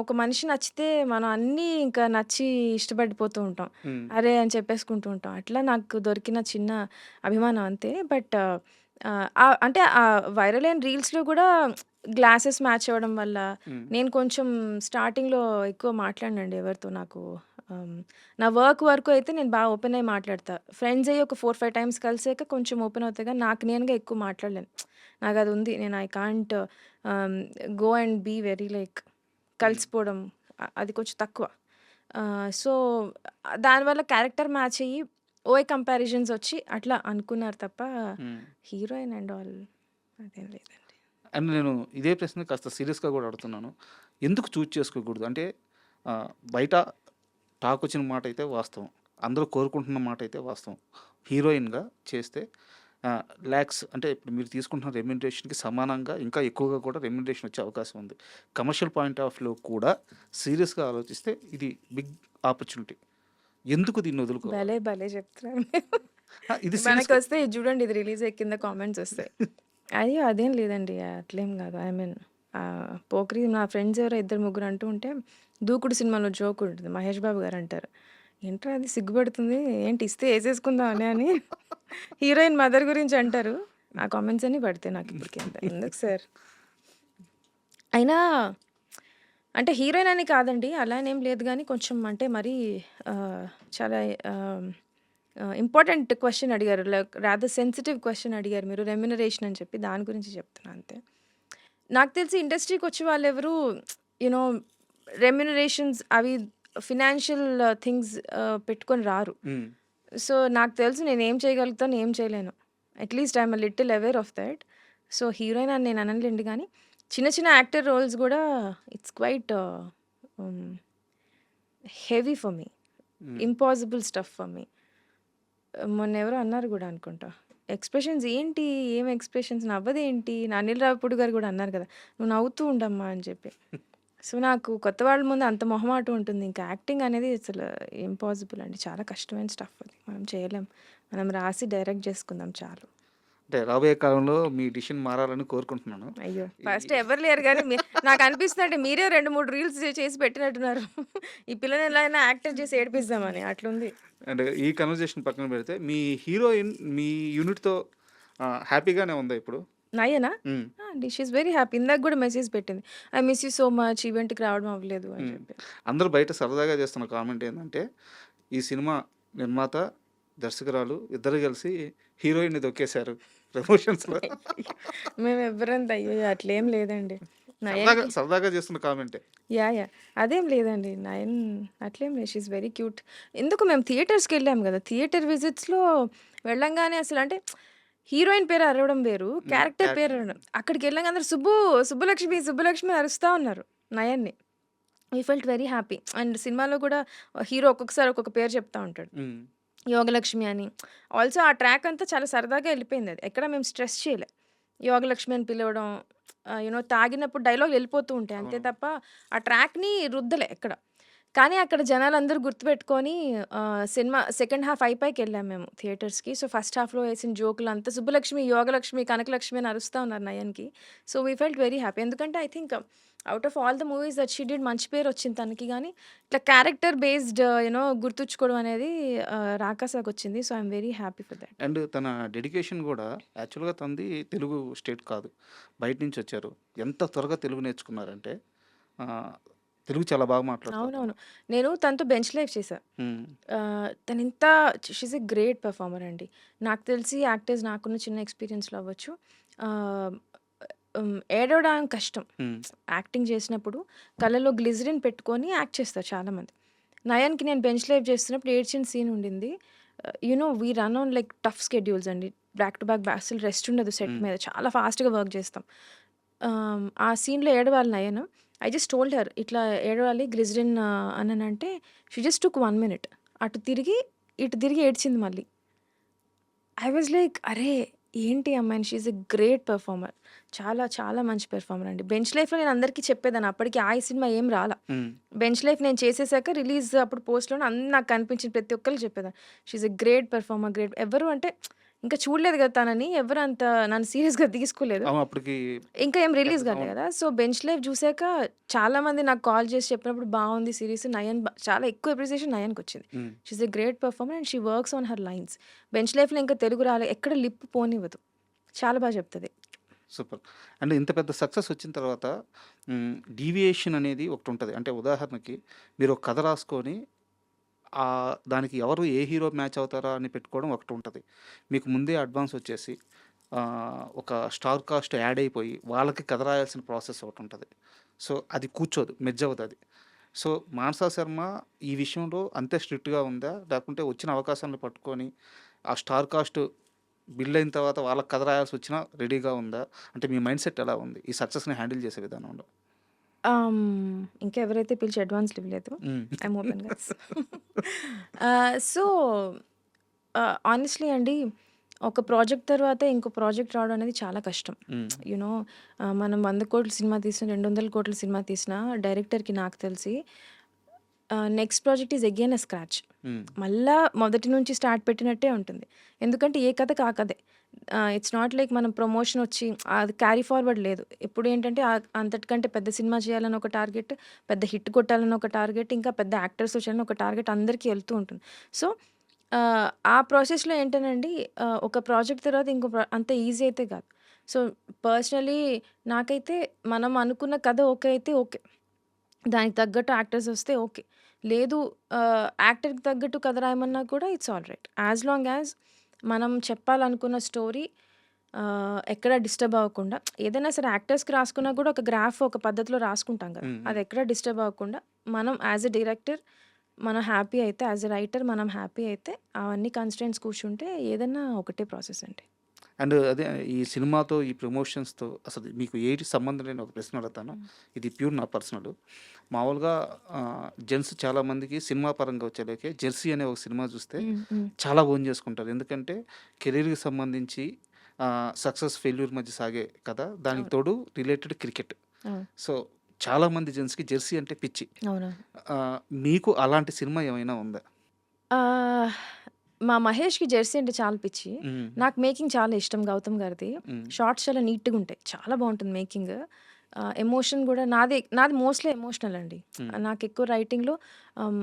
ఒక మనిషి నచ్చితే మనం అన్నీ ఇంకా నచ్చి ఇష్టపడిపోతూ ఉంటాం. హ్మ్. అరే! అని చెప్పేసుకుంటూ ఉంటాం. అట్లా నాకు దొరికిన చిన్న అభిమానం అంతే. బట్ అంటే వైరల్ అయిన రీల్స్‌లో గూడా గ్లాసెస్ మ్యాచ్ అవ్వడం వల్ల హ్మ్. నేను కొంచెం స్టార్టింగ్‌లో ఎక్కువ మాట్లాడనండి ఎవరితో నాకు. ఆహ్, నా వర్క్ వరకు అయితే నేను బాగా ఓపెన్ అయ్యి మాట్లాడతా. ఫ్రెండ్స్ అయ్యి ఒక 4, 5 టైమ్స్ కలిసాక కొంచెం ఓపెన్ అవుతా గానీ నాకు నేనుగా ఎక్కువ మాట్లాడలేను. నాకది ఉంది. నేను I can't ah, go and be very like hmm. కలిసిపోవడం అది కొంచెం తక్కువ. సో, దానివల్ల క్యారెక్టర్ మ్యాచ్ అయ్యి ఓవర్ కంపారిజన్స్ వచ్చి అట్లా అనుకున్నారు తప్ప హ్మ్. హీరోయిన్ అండ్ ఆల్ అదేం లేదండి. అండ్ నేను ఇదే ప్రశ్న కాస్త సీరియస్‌గా కూడా అడుగుతున్నాను. ఎందుకు చూజ్ చేసుకోకూడదు? అంటే బయట టాక్ వచ్చిన మాట అయితే వాస్తవం. అందరూ కోరుకుంటున్న మాట అయితే వాస్తవం. హీరోయిన్‌గా చేస్తే లాక్స్ అంటే ఇప్పుడు మీరు తీసుకుంటున్న రెమ్యునరేషన్‌కి సమానంగా ఇంకా ఎక్కువగా కూడా రెమ్యునరేషన్ వచ్చే అవకాశం ఉంది. కమర్షియల్ పాయింట్ ఆఫ్ వ్యూలో కూడా సీరియస్‌గా ఆలోచిస్తే ఇది బిగ్ ఆపర్చునిటీ. ఎందుకు దీన్ని వదులుకోవాలి? భలే! భలే! చెప్తున్నారు మీరు. ఇది సీరియస్‌గా మనకొస్తే ఇది చూడండి ఇది రిలీజ్ అయ్యే కింద కామెంట్స్ వస్తాయి. అయ్యో! అదేం లేదండి. అట్లేం గాదు. ఐ మీన్ పోకిరి నా ఫ్రెండ్స్ ఎవరో ఇద్దరు ముగ్గురు అంటూ ఉంటే 'దూకుడు' సినిమాలో జోక్ ఉంటుంది. మహేష్ బాబు గారు అంటారు. "ఏంట్రా అది సిగ్గుపడుతుంది. ఏంటి ఇస్తే ఏసేసుకుందామనే" అని హీరోయిన్ మదర్ గురించి అంటారు. ఆ కామెంట్స్ అన్నీ పడతాయి నాకిప్పుడు కింద. ఎందుకు సార్? అయినా అంటే హీరోయిన్ అని కాదండి. అలా అనేం లేదు గానీ కొంచెం అంటే మరీ చాలా ఆహ్, ఇంపార్టెంట్ క్వెషన్ అడిగారు. లైక్ రాదర్ సెన్సిటివ్ క్వెషన్ అడిగారు మీరు. రెమ్యునరేషన్ అని చెప్పి దాని గురించి చెప్తున్నా అంతే. నాకు తెలిసి ఇండస్ట్రీకొచ్చే వాళ్ళెవరు నో రెమ్యునరేషన్స్ అవి ఫినాన్షియల్ థింగ్స్ పెట్టుకొని రారు. హ్మ్. సో, నాకు తెలుసు నేనేం చేయగలుగుతాను, ఏం చేయలేను. At least I am little aware of that. So, heroine అని నేను అననులెండి గానీ, చిన్న చిన్న యాక్టర్ రోల్స్ గూడా it's quite hmm, heavy for me. Hmm. Impossible stuff for me. మొన్నెవరో అన్నారు గూడా అనుకుంటా. ఎక్స్‌ప్రెషన్స్ ఏంటి? ఏం ఎక్స్‌ప్రెషన్స్ నవ్వదేంటి? నా అనిల్ రావిపూడి గారు గూడా అన్నారు గదా! "నువ్వు నవ్వుతూ ఉండమ్మా" అని చెప్పి. సో, నాకు కొత్త వాళ్ళ ముందు అంత మొహమాటం ఉంటుంది. ఇంకా యాక్టింగ్ అనేది అసలు ఇంపాసిబుల్ అండి. చాలా కష్టమైన స్టఫ్ అది. మనం చేయలేం. మనం రాసి డైరెక్ట్ జేసుకుందాం చాలు. అంటే రాబోయే కాలంలో మీ డిసిషన్ మారాలని కోరుకుంటున్నాను. అయ్యో! ఈ ఫస్ట్ ఎవరు లేరు గానీ నాకనిపిస్తుందంటే మీరే 2, 3 రీల్స్ చేసి పెట్టినట్టున్నారు. ఈ పిల్లని ఎలా అయినా యాక్టర్ చేసి ఏడిపిద్దామని అట్లుంది. అండ్ ఈ కన్వర్జేషన్ పక్కన పెడితే మీ హీరోయిన్ మీ యూనిట్‌తో హ్యాపీగానే ఉందా ఇప్పుడు? నయనా? హ్మ్. ఆ! అండి. She is very happy. ఇందాక గూడా మెసేజ్ పెట్టింది. I miss you so much ఈవెంట్‌కి రావడం అవ్వలేదు అని హ్మ్. చెప్పి. అందరూ బయట సరదాగా చేస్తున్న కామెంట్ ఏందంటే, ఈ సినిమా నిర్మాత, దర్శకురాలు ఇద్దరు కలిసి హీరోయిన్‌ని తొక్కేశారు ప్రమోషన్స్‌లో. మేమెవ్వరం అయ్యయ్యో! అట్లేం లేదండి. సరదాగా నయన్‌కి సరదాగా చేస్తున్న కామెంటే. యాహ్! అదేం లేదండి. నయన్ అట్లేం లేదు. She is very cute. ఎందుకు మేము థియేటర్స్‌కెళ్ళాం గదా! థియేటర్ విజిట్స్‌లో వెళ్ళంగానే అసలంటే హీరోయిన్ పేరు అరవడం వేరు. హ్మ్. క్యారెక్టర్ పేరు అరవడం. అక్కడికెళ్ళంగానే అందరూ సుబ్బులక్ష్మి, సుబ్బులక్ష్మి అరుస్తా ఉన్నారు నయన్ని. We felt very happy. And సినిమాలో గూడా హీరో ఒక్కొక్కసారి ఒక్కొక్క పేరు చెప్తా ఉంటాడు. హ్మ్. యోగలక్ష్మి అని. ఆల్సో ఆ ట్రాక్ అంతా చాలా సరదాగా ఎళ్ళిపోయిందది. ఎక్కడ మేము స్ట్రెస్ చేయలే. యోగలక్ష్మి అని పిలవడం తాగినప్పుడు డైలాగులు ఎళ్ళిపోతూ ఉంటాయి. అంతే అవును. తప్ప ఆ ట్రాక్‌ని రుద్దలే ఎక్కడ. కానీ అక్కడ జనాలందరూ గుర్తుపెట్టుకొని సినిమా సెకండ్ హాఫ్ అయిపోయాకెళ్ళాం మేము థియేటర్స్‌కి. సో, ఫస్ట్ హాఫ్‌లో ఏసిన జోకులంతా సుబ్బలక్ష్మి, యోగలక్ష్మి, కనకలక్ష్మి అని అరుస్తా ఉన్నారు నయన్‌కి. So, we felt very happy. ఎందుకంటే I think out of all the movies that she did మంచి పేరొచ్చింది తనకి గానీ, ఇట్లా క్యారెక్టర్ బేస్డ్ గుర్తుంచుకోవడం అనేది రాకాసాకొచ్చింది. So, I'm very happy for that. And తన డెడికేషన్ గూడా యాక్చువల్‌గా తనది తెలుగు స్టేట్ కాదు. బయట నుంచొచ్చారు. ఎంత త్వరగా తెలుగు నేర్చుకున్నారంటే ఆహ్, తెలుగు చాలా బాగా మాట్లాడతారు తను. అవునవును. నేను తనతో బెంచ్ లైఫ్ చేశా. హ్మ్. తనెంత షీస్ ఎ గ్రేట్ పెర్ఫార్మర్ అండి. నాకు తెలిసి యాక్టర్స్ నాకున్న చిన్న ఎక్స్‌పీరియన్స్‌లో అవ్వచ్చు. ఆహ్, ఏడవడం కష్టం. హ్మ్. యాక్టింగ్ చేసినప్పుడు కళ్ళలో గ్లిజరిన్ పెట్టుకొని యాక్ట్ చేస్తారు చాలామంది. నయన్‌కి నేను బెంచ్ లైఫ్ చేస్తున్నప్పుడు ఏడ్చిన సీన్ ఉండింది. We run on like tough schedules అండి. బ్యాక్ టు బ్యాక్ అసలు రెస్ట్ ఉండదు సెట్ హ్మ్. మీద. చాలా ఫాస్ట్‌గా వర్క్ చేస్తాం. ఆ సీన్‌లో ఏడవాలి Nayan. I just told her ఇట్లా ఏడవాలి గ్లిజరిన్ అననంటే షీ జస్ట్ టుక్ 1 మినిట్. అటు తిరిగి, ఇటు తిరిగి ఏడ్చింది మళ్ళీ. ఐ వాస్ లైక్ అరే! ఏంటి ఈ అమ్మాయిని she is a great performer. చాలా చాలా మంచి పెర్ఫార్మర్ అండి. బెంచ్ లైఫ్‌లో నేను అందరికీ చెప్పేదాన్ని. అప్పటికి ఆ సినిమా ఏం రాలా. హ్మ్. బెంచ్ లైఫ్ నేను చేసేసాక రిలీజ్ అప్పుడు పోస్ట్‌లోనే నాకు కనిపించిన ప్రతి ఒక్కళ్ళకి చెప్పేదాన్ని. She is a great performer great ఎవరు అంటే ఇంకా చూడలేదు కదా తనని. ఎవరు అంత నన్ను సీరియస్‌గా తీసుకోలేదు. అవును. అప్పటికి ఇంకా ఏం రిలీజ్ కాలే అవును. కదా! సో, బెంచ్ లైఫ్ చూసాక చాలామంది నాకు కాల్ చేసి చెప్పినప్పుడు బావుంది సీరీస్. చాలా ఎక్కువ అప్రిసియేషన్ నయన్‌కొచ్చింది. హ్మ్. She is a great performer and she works on her lines. Bench లైఫ్‌లో ఇంకా తెలుగు రాలే. ఎక్కడ లిప్ పోనివ్వదు. చాలా చెప్తది. సూపర్. అంటే ఇంత పెద్ద సక్సెస్ వచ్చిన తర్వాత డీవియేషన్ అనేది ఒకటుంటది. అంటే ఉదాహరణకి మీరు ఒక కథ రాసుకొని దానికి ఎవరు ఏ హీరో మ్యాచ్ అవుతారా అని పెట్టుకోవడం ఒకటుంటది. మీకు ముందే అడ్వాన్స్ వచ్చేసి ఒక స్టార్ కాస్ట్ యాడ్ అయిపోయి వాళ్ళకి కథ రాయాల్సిన ప్రాసెస్ ఒకటుంటది. సో, అది కూర్చోదు. మెర్జ్ అవ్వదది. సో, మానసా శర్మ ఈ విషయంలో అంతే స్ట్రిక్ట్‌గా ఉందా? లేకుంటే వచ్చిన అవకాశాన్ని పట్టుకొని ఆ స్టార్ కాస్ట్ బిల్డ్ అయిన తర్వాత వాళ్ళకి కథ రాయాల్సొచ్చినా రెడీగా ఉందా? అంటే మీ మైండ్ సెట్ ఎలా ఉంది? ఈ సక్సెస్‌ని హ్యాండిల్ చేసే విధానంలో? ఇంకా ఎవరైతే పిలిచి అడ్వాన్స్‌లు ఇవ్వలేదు. హ్మ్. I'm open guys. So, honestly అండి ఒక ప్రాజెక్ట్ తర్వాత ఇంకో ప్రాజెక్ట్ రావడం అనేది చాలా కష్టం. హ్మ్. యూ నో మనం 100,00,00,000 సినిమా తీసినా, 200,00,00,000 సినిమా తీసినా డైరెక్టర్‌కి నాకు తెలిసి next project is again a scratch. హ్మ్. మళ్ళా మొదటి నుంచి స్టార్ట్ పెట్టినట్టే ఉంటుంది. ఎందుకంటే ఏ కథకి ఆ కథే. ఇట్స్ నాట్ లైక్ మనం ప్రమోషన్ వచ్చి అది క్యారీ ఫార్వర్డ్ లేదు. ఇప్పుడేంటంటే అంతటికంటే పెద్ద సినిమా చేయాలని ఒక టార్గెట్, పెద్ద హిట్ కొట్టాలని ఒక టార్గెట్, ఇంకా పెద్ద యాక్టర్స్ వచ్చాలని ఒక టార్గెట్ అందరికీ ఎళ్తూ ఉంటుంది. సో, ఆ ప్రాసెస్‌లో ఏంటనండి ఒక ప్రాజెక్ట్ తర్వాత ఇంకో అంత ఈజీ అయితే కాదు. సో, పర్సనలీ నాకైతే మనం అనుకున్న కథ ఓకే అయితే ఓకే. దానికి తగ్గట్టు యాక్టర్స్ వస్తే ఓకే. లేదు యాక్టర్‌కి తగ్గట్టు కథ రాయమన్నా కూడా it's all right. As long as మనం చెప్పాలనుకున్న స్టోరీ ఎక్కడ డిస్టర్బ్ అవ్వకుండా ఏదైనా సరే యాక్టర్స్‌కి రాసుకున్నా కూడా ఒక గ్రాఫ్ ఒక పద్ధతిలో రాసుకుంటాం కదా! హ్మ్. హ్మ్. అది ఎక్కడ డిస్టర్బ్ అవ్వకుండా మనం యాస్ ఎ డైరెక్టర్ మనం హ్యాపీ అయితే, యాస్ ఎ రైటర్ మనం హ్యాపీ అయితే అవన్నీ కన్‌స్ట్రెయింట్స్ కూర్చుంటే ఏదన్నా ఒకటే ప్రాసెస్ అండి. అండ్ అదే ఈ సినిమాతో, ఈ ప్రమోషన్స్‌తో అసలు మీకు ఏటి సంబంధం లేని ఒక ప్రశ్న అడుగుతాను. హ్మ్. ఇది ప్యూర్ నా పర్సనల్. మామూలుగా జెంట్స్ చాలామందికి సినిమా పరంగా వచ్చేలేకే 'జెర్సీ' అనే ఒక సినిమా చూస్తే హ్మ్. హ్మ్. చాలా ఓన్ చేసుకుంటారు. ఎందుకంటే కెరీర్‌కి సంబంధించి సక్సెస్, ఫెయిల్యూర్ మధ్య సాగే కథ. దానికి అవును. తోడు రిలేటెడ్ క్రికెట్. అవును. సో, చాలామంది జెంట్స్‌కి 'జెర్సీ' అంటే పిచ్చి. అవునవును. మీకు అలాంటి సినిమా ఏమైనా ఉందా? ఆహ్, మా మహేష్‌కి 'జెర్సీ' అంటే చాలా పిచ్చి. హ్మ్. నాకు మేకింగ్ చాలా ఇష్టం 'గౌతమ్' గారిది. హ్మ్. షార్ట్స్ చాలా నీట్‌గుంటాయి. చాలా బావుంటుంది మేకింగ్. ఎమోషన్ గూడా నాది మోస్ట్‌లీ ఎమోషనల్ అండి. హ్మ్. నాకెక్కువ రైటింగ్‌లో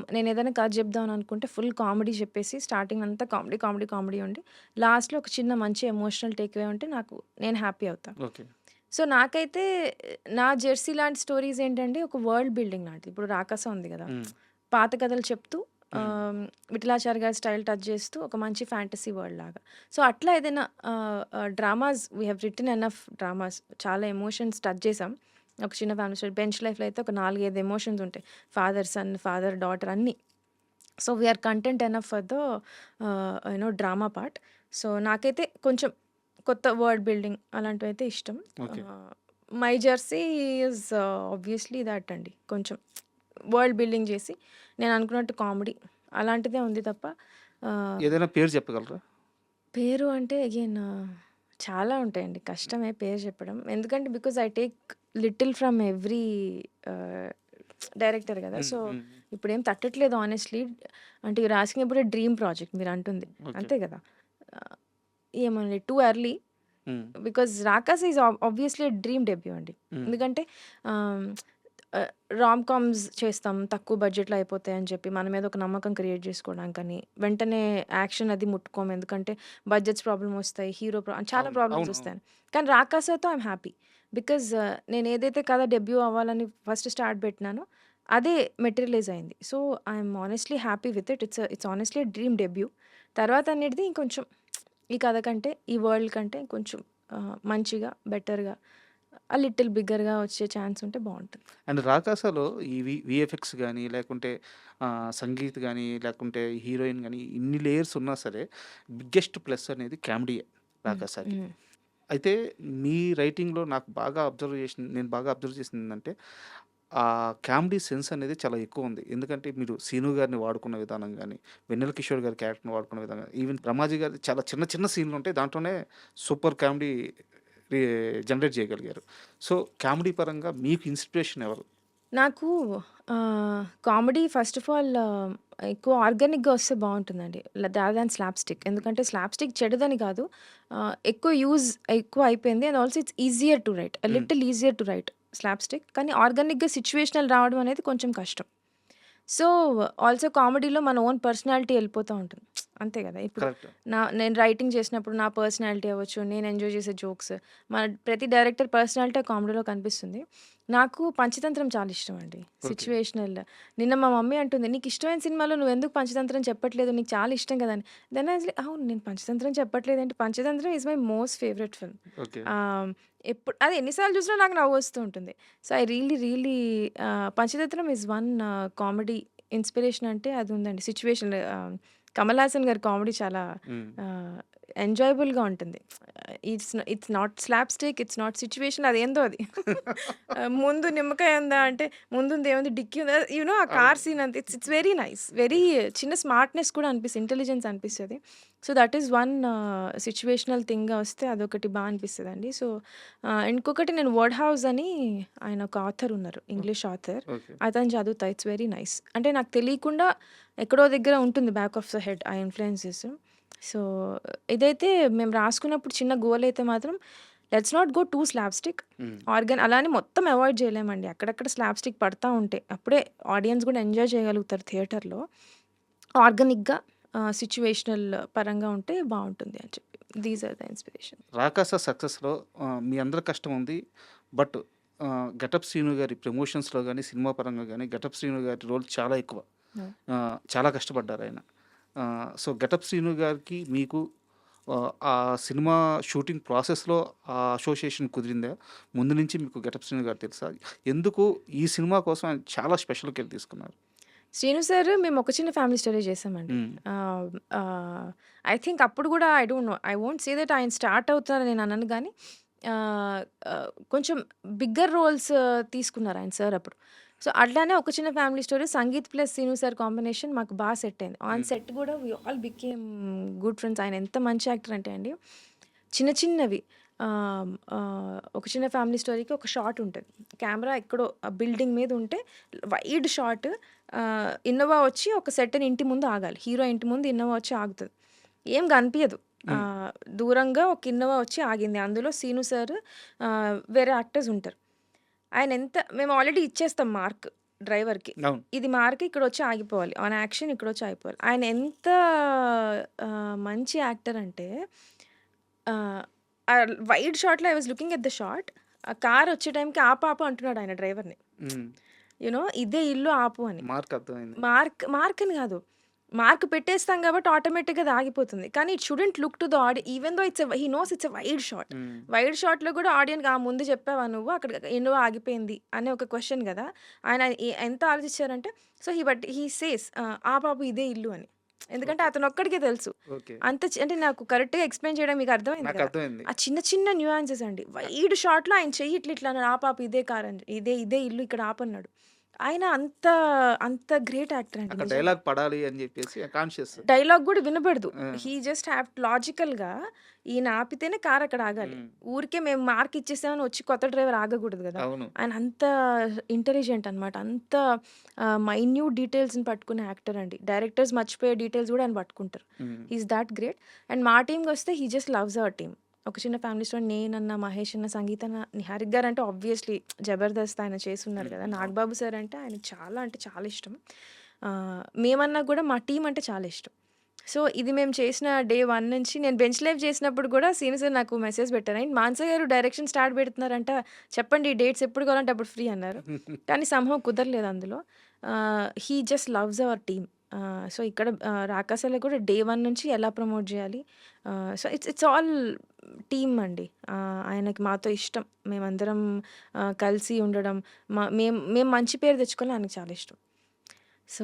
నేనేదైనా కథ చెప్దాం అనుకుంటే ఫుల్ కామెడీ చెప్పేసి స్టార్టింగ్ అంతా కామెడీ, కామెడీ, కామెడీ ఉండి లాస్ట్‌లో ఒక చిన్న మంచి ఎమోషనల్ టేక్ అవే ఉంటే నేను హ్యాపీ అవుతా. ఓకే. సో, నాకైతే నా 'జెర్సీ' లాంటి స్టోరీస్ ఏంటంటే ఒక వరల్డ్ బిల్డింగ్ లాంటిది. ఇప్పుడు 'రాకాస' ఉంది గదా! హ్మ్. పాత కథలు చెప్తూ హ్మ్. విఠలాచారి గారి స్టైల్ టచ్ చేస్తూ ఒక మంచి ఫ్యాంటసీ వరల్డ్ లాగా. సో, అట్లా ఏదైనా dramas we have written enough dramas చాలా ఎమోషన్స్ టచ్ చేసాం. ఒక చిన్న ఫ్యామిలీ స్టోరీ. బెంచ్ లైఫ్‌లో అయితే ఒక 4, 5 ఎమోషన్స్ ఉంటాయి. ఫాదర్, సన్, ఫాదర్, డాటర్ అన్నీ. So, we are content enough for the drama part. So, నాకైతే కొంచెం కొత్త వర్డ్ బిల్డింగ్ అలాంటివైతే ఇష్టం. Okay. 'My Jersey' is obviously that అండి. కొంచెం వరల్డ్ బిల్డింగ్ చేసి నేను అనుకున్నట్టు కామెడీ అలాంటిదే ఉంది తప్ప ఆహ్, ఏదైనా పేరు చెప్పగలరా? పేరు అంటే అగైన్ చాలా ఉంటాయండి. కష్టమే పేరు చెప్పడం. ఎందుకంటే because I take little from every ఆహ్, డైరెక్టర్ గదా! హ్మ్. సో, హ్మ్. ఇప్పుడేం తట్టట్లేదు హానెస్ట్‌లీ. అంటే you're asking about a dream project మీరంటుంది. ఓకే. అంతే గదా! ఆహ్, ఏమోనండి too early hmm. Because 'Rakasi' is obviously dream debut అండి. హ్మ్. ఎందుకంటే ఆహ్, రామ్ కామ్స్ చేస్తాం. తక్కువ బడ్జెట్‌లో అయిపోతాయని చెప్పి మన మీద ఒక నమ్మకం క్రియేట్ చేసుకోవడానికని, వెంటనే యాక్షన్ అది ముట్టుకోము. ఎందుకంటే బడ్జెట్స్ ప్రాబ్లమ్ వస్తాయి. చాలా అవును. ప్రాబ్లమ్స్ అవును. అవును. వస్తాయని. కానీ 'రాకాస'తో ఐయామ్ హ్యాపీ. బికాజ్ నేనేదైతే కథ డెబ్యూ అవ్వాలని ఫస్ట్ స్టార్ట్ పెట్టినానో అదే మెటీరియలైజ్ అయింది. So, I'm honestly happy with it. It's honestly dream debut. తర్వాత అనేది ఇంకొంచెం ఈ కథ కంటే, ఈ వరల్డ్ కంటే కొంచెం మంచిగా, బెటర్‌గా, లిటిల్ బిగ్గర్‌గా వచ్చే ఛాన్స్ ఉంటే బావుంటది. అండ్ 'రాకాస'లో ఈ వీఎఫ్ఎక్స్ గాని, లేకుంటే సంగీత్ గాని, లేకుంటే హీరోయిన్ గాని ఇన్ని లేయర్స్ ఉన్నా సరే బిగ్గెస్ట్ ప్లస్ అనేది కామెడీయే హ్మ్. 'రాకాసా'కి. హ్మ్. అయితే మీ రైటింగ్‌లో నేను బాగా అబ్జర్వ్ చేసిందేంటంటే, ఆ కామెడీ సెన్స్ అనేది చాలా ఎక్కువుంది. ఎందుకంటే మీరు 'సీను' గారిని వాడుకున్న విధానం గాని, 'వెన్నెల కిషోర్' గారి క్యారెక్టర్‌ని వాడుకున్న విధానం గాని, ఈవెన్ 'బ్రహ్మాజీ' గారిది చాలా చిన్న చిన్న సీన్‌లుంటాయి. దాంట్లోనే సూపర్ కామెడీ రీ జనరేట్ చేయగలిగారు. సో, కామెడీ పరంగా మీకు ఇన్‌స్పిరేషన్ ఎవరు? నాకు కామెడీ ఫస్ట్ ఆఫ్ ఆల్ ఎక్కువ ఆర్గానిక్‌గా వస్తే బావుంటుందండి. Rather than slapstick. ఎందుకంటే స్లాప్‌స్టిక్ చెడుదని కాదు. ఎక్కువ అయిపోయింది. And also it's easier to write. Hmm. Little easier to write slapstick. కానీ ఆర్గానిక్‌గా సిట్యుయేషనల్ రావడం అనేది కొంచెం కష్టం. సో, ఆల్సో కామెడీలో మన ఓన్ పర్సనాలిటీ ఎళ్ళిపోతా ఉంటుంది. అంతే గదా! ఇప్పుడు కరెక్ట్. నేను రైటింగ్ చేసినప్పుడు నా పర్సనాలిటీ అవ్వచ్చు, నేను ఎంజాయ్ చేసే జోక్స్, ప్రతి డైరెక్టర్ పర్సనాలిటీ కామెడీలో కనిపిస్తుంది. నాకు పంచతంత్రం చాలా ఇష్టమండి. ఓకే. సిట్యుయేషనల్. నిన్న మా మమ్మీ అంటుంది, "నీకిష్టమైన సినిమాలో నువ్వెందుకు పంచతంత్రం చెప్పట్లేదు? నీకు చాలా ఇష్టం కదా!" అని. దెన్ ఐ వాస్ లైక్, అవును, నేను పంచతంత్రం చెప్పట్లేదేంటి? Panchatantram is my most favourite film. Okay. Ah, అది ఎన్ని సార్లు చూసినా నాకు నవ్వొస్తూ ఉంటుంది. So, I really Panchatantram is one comedy inspiration అంటే అది ఉందండి. సిట్యుయేషనల్. కమల్ హాసన్ గారి కామెడీ చాలా హ్మ్. ఆహ్, ఎంజాయబుల్‌గా ఉంటుంది. It's not slapstick, it's not situation, అదేందో అది. ముందు నిమ్మకాయ ఉందా అంటే ముందుందేముంది డిక్కీ ఉందా? ఆ కార్ అవును. సీన్ అంతే. It's it's very nice. Very చిన్న స్మార్ట్‌నెస్ కూడా అనిపిస్తది. ఇంటెలిజెన్స్ అనిపిస్తది. So, that is one situational థింగ్‌గా వస్తే అదొకటి అనిపిస్తదండి. సో, ఇంకొకటి నేను 'వర్డ్ హౌస్' అని ఆయన ఒక ఆథర్ ఉన్నారు. English author. ఓకే. అతను చదువుతా. It's very nice. అంటే నాకు తెలియకుండా ఎక్కడో దగ్గర ఉంటుంది బ్యాక్ ఆఫ్ ద హెడ్ ఆ ఇన్‌ఫ్లుయెన్సెస్. సో, ఇదైతే మేము రాసుకున్నప్పుడు చిన్న గోల్ అయితే మాత్రం let's not go too slapstick. Hmm. అలా అని మొత్తం అవాయిడ్ చేయలేమండి. అక్కడక్కడ స్లాప్‌స్టిక్ పడతా ఉంటాయి. అప్పుడే ఆడియన్స్ కూడా ఎంజాయ్ చేయగలుగుతారు థియేటర్‌లో. ఆర్గానిక్‌గా సిట్యుయేషనల్ పరంగా ఉంటే బావుంటుంది అని చెప్పి. These are the inspiration. 'Rakasa' సక్సెస్‌లో మీ అందరి కష్టం ఉంది. బట్ 'ఘటప్ శ్రీను' గారి ప్రమోషన్స్‌లో గాని, సినిమా పరంగా గాని 'ఘటప్ శ్రీను' గారి రోల్ చాలా ఎక్కువ. అవును. చాలా కష్టపడ్డారాయన. సో, 'ఘటప్ శ్రీను' గారికి మీకు ఆ సినిమా షూటింగ్ ప్రాసెస్‌లో ఆ అసోసియేషన్ కుదిరిందా? ముందు నుంచి మీకు 'ఘటప్ శ్రీను' గారు తెలుసా? ఎందుకు ఈ సినిమా కోసం ఆయన చాలా స్పెషల్ కేర్ తీసుకున్నారు? శ్రీను సార్ మేము ఒక చిన్న ఫ్యామిలీ స్టోరీ చేసామండి. హ్మ్. ఆహ్, ఆహ్, ఐ థింక్ అప్పుడు గూడా I don't no. I won't say that ఆయన స్టార్ట్ అవుతారని నేను అనను గానీ కొంచెం బిగ్గర్ రోల్స్ తీసుకున్నారు ఆయన సార్ అప్పుడు. సో, అట్లానే ఒక చిన్న family story Sangeet plus Srinu sir combination మాకు సెట్ అయింది. On hmm. సెట్ గూడా we all became good friends. ఆయన ఎంత మంచి యాక్టర్ అంటే అండి, చిన్న చిన్నవి ఒక చిన్న ఫ్యామిలీ స్టోరీకి ఒక షాట్ ఉంటది. కెమెరా ఎక్కడో బిల్డింగ్ మీద ఉంటే వైడ్ షాట్. ఇన్నోవా వచ్చి ఒక సెర్టైన్ ఇంటి ముందు ఆగాలి. హీరో ఇంటి ముందు ఇన్నోవా వచ్చి ఆగుతది. ఏం కనిపియదు. హ్మ్. దూరంగా ఒక ఇన్నోవా వచ్చి ఆగింది. అందులో సీను సార్, వేరే యాక్టర్స్ ఉంటారు. మేము ఆల్రెడీ ఇచ్చేస్తాం మార్క్ డ్రైవర్‌కి. అవును. ఇది మార్క్ ఇక్కడొచ్చి ఆగిపోవాలి. ఆన్ యాక్షన్ ఇక్కడొచ్చి ఆగిపోవాలి. ఆయన ఎంత మంచి యాక్టర్ అంటే ఆహ్, ఆ వైడ్ షాట్‌లో I was looking at the shot. ఆ కార్ వచ్చే టైంకి ఆపు, ఆపు అంటున్నాడు ఆయన డ్రైవర్‌ని. హ్మ్. ఇదే ఇల్లు ఆపు అని. మార్క్ అర్థమైంది. మార్క్ అని గాదు. మార్క్ పెట్టేస్తాం గాబట్టి ఆటోమేటిక్‌గా అది ఆగిపోతుంది. కానీ it shouldn't look to the even though he nose it's a wide shot. హ్మ్. వైడ్ షాట్‌లో గూడా ఆడియన్‌కి ముందు చెప్పావా నువ్వు? అక్కడ ఇన్నోవా ఆగిపోయింది అనే ఒక క్వెషన్ గదా! ఆయన ఎంత ఆలోచించారంటే, సో, హి సేస్ ఆపాపు ఇదే ఇల్లు అని. ఎందుకంటే ఓకే. అతనొక్కడికే తెలుసు. ఓకే. అంటే నాకు కరెక్ట్‌గా ఎక్స్‌ప్లెయిన్ చేయడం మీకు అర్థమైంది కదా! నాకర్థమైంది. ఆ చిన్న చిన్న న్యూయాన్సెస్ అండి. వైడ్ షాట్‌లో ఆయన చెయ్యి ఇట్లా అన్నాడు. ఆపాపు ఇదే కార్ అని. ఇదే ఇల్లు ఇక్కడ ఆపన్నాడు. ఆయన అంత గ్రేట్ యాక్టర్ అండి అక్కడ నిజంగా. డైలాగ్ పడాలి అని జెప్పేసి కాన్షియస్. డైలాగ్ గూడా వినబడదు. ఆ! హి జస్ట్ లాజికల్‌గా ఈయన ఆపితేనే కార్ అక్కడ ఆగాలి. హ్మ్. ఊరికే మేము మార్క్ ఇచ్చేసామని వచ్చి కొత్త డ్రైవర్ ఆగకూడదు గదా! అవును. ఆయన అంత ఇంటెలిజెంట్ అనమాట. అంత మైన్యూట్ డీటెయిల్స్‌ని పట్టుకునే యాక్టర్ అండి. డైరెక్టర్స్ మర్చిపోయే డీటెయిల్స్ గూడా ఆయన పట్టుకుంటారు. Hmm. He is that great. And మా టీమ్‌కొస్తే he just loves our team. ఒక చిన్న ఫ్యామిలీ స్టోరీ నేనన్న, మహేష్ అన్న, సంగీత అన్న, నిహారిక గారంటే ఆబ్వియస్‌లీ జబర్దస్త్ ఆయన చేసున్నారు హ్మ్. గదా! అవును. నాగబాబు సార్ అంటే ఆయనకి చాలా అంటే చాలా ఇష్టం. మేమన్నా గూడా మా టీమ్ అంటే చాలా ఇష్టం. సో, ఇది మేము చేసిన డే 1 నుంచి నేను బెంచ్ లైవ్ చేసినప్పుడు గూడా సీను సార్ నాకు మెసేజ్ పెట్టారు. "ఏంటి మానస గారు డైరెక్షన్ స్టార్ట్ పెడుతున్నారంట. చెప్పండి డేట్స్ ఎప్పుడు కావాలంటే అప్పుడు ఫ్రీ" అన్నారు. కానీ సమ్‌హౌ కుదరలేదు అందులో. He just loves our team. So, ఇక్కడ 'రాకాస'లో కూడా డే 1 నుంచి ఎలా ప్రమోట్ జేయాలి. So, it's it's all team అండి. ఆయనకి మాతో ఇష్టం. మేమందరం కలిసి ఉండడం. మేము మేము మంచి పేరు తెచ్చుకోవాలని ఆయనకి చాలా ఇష్టం.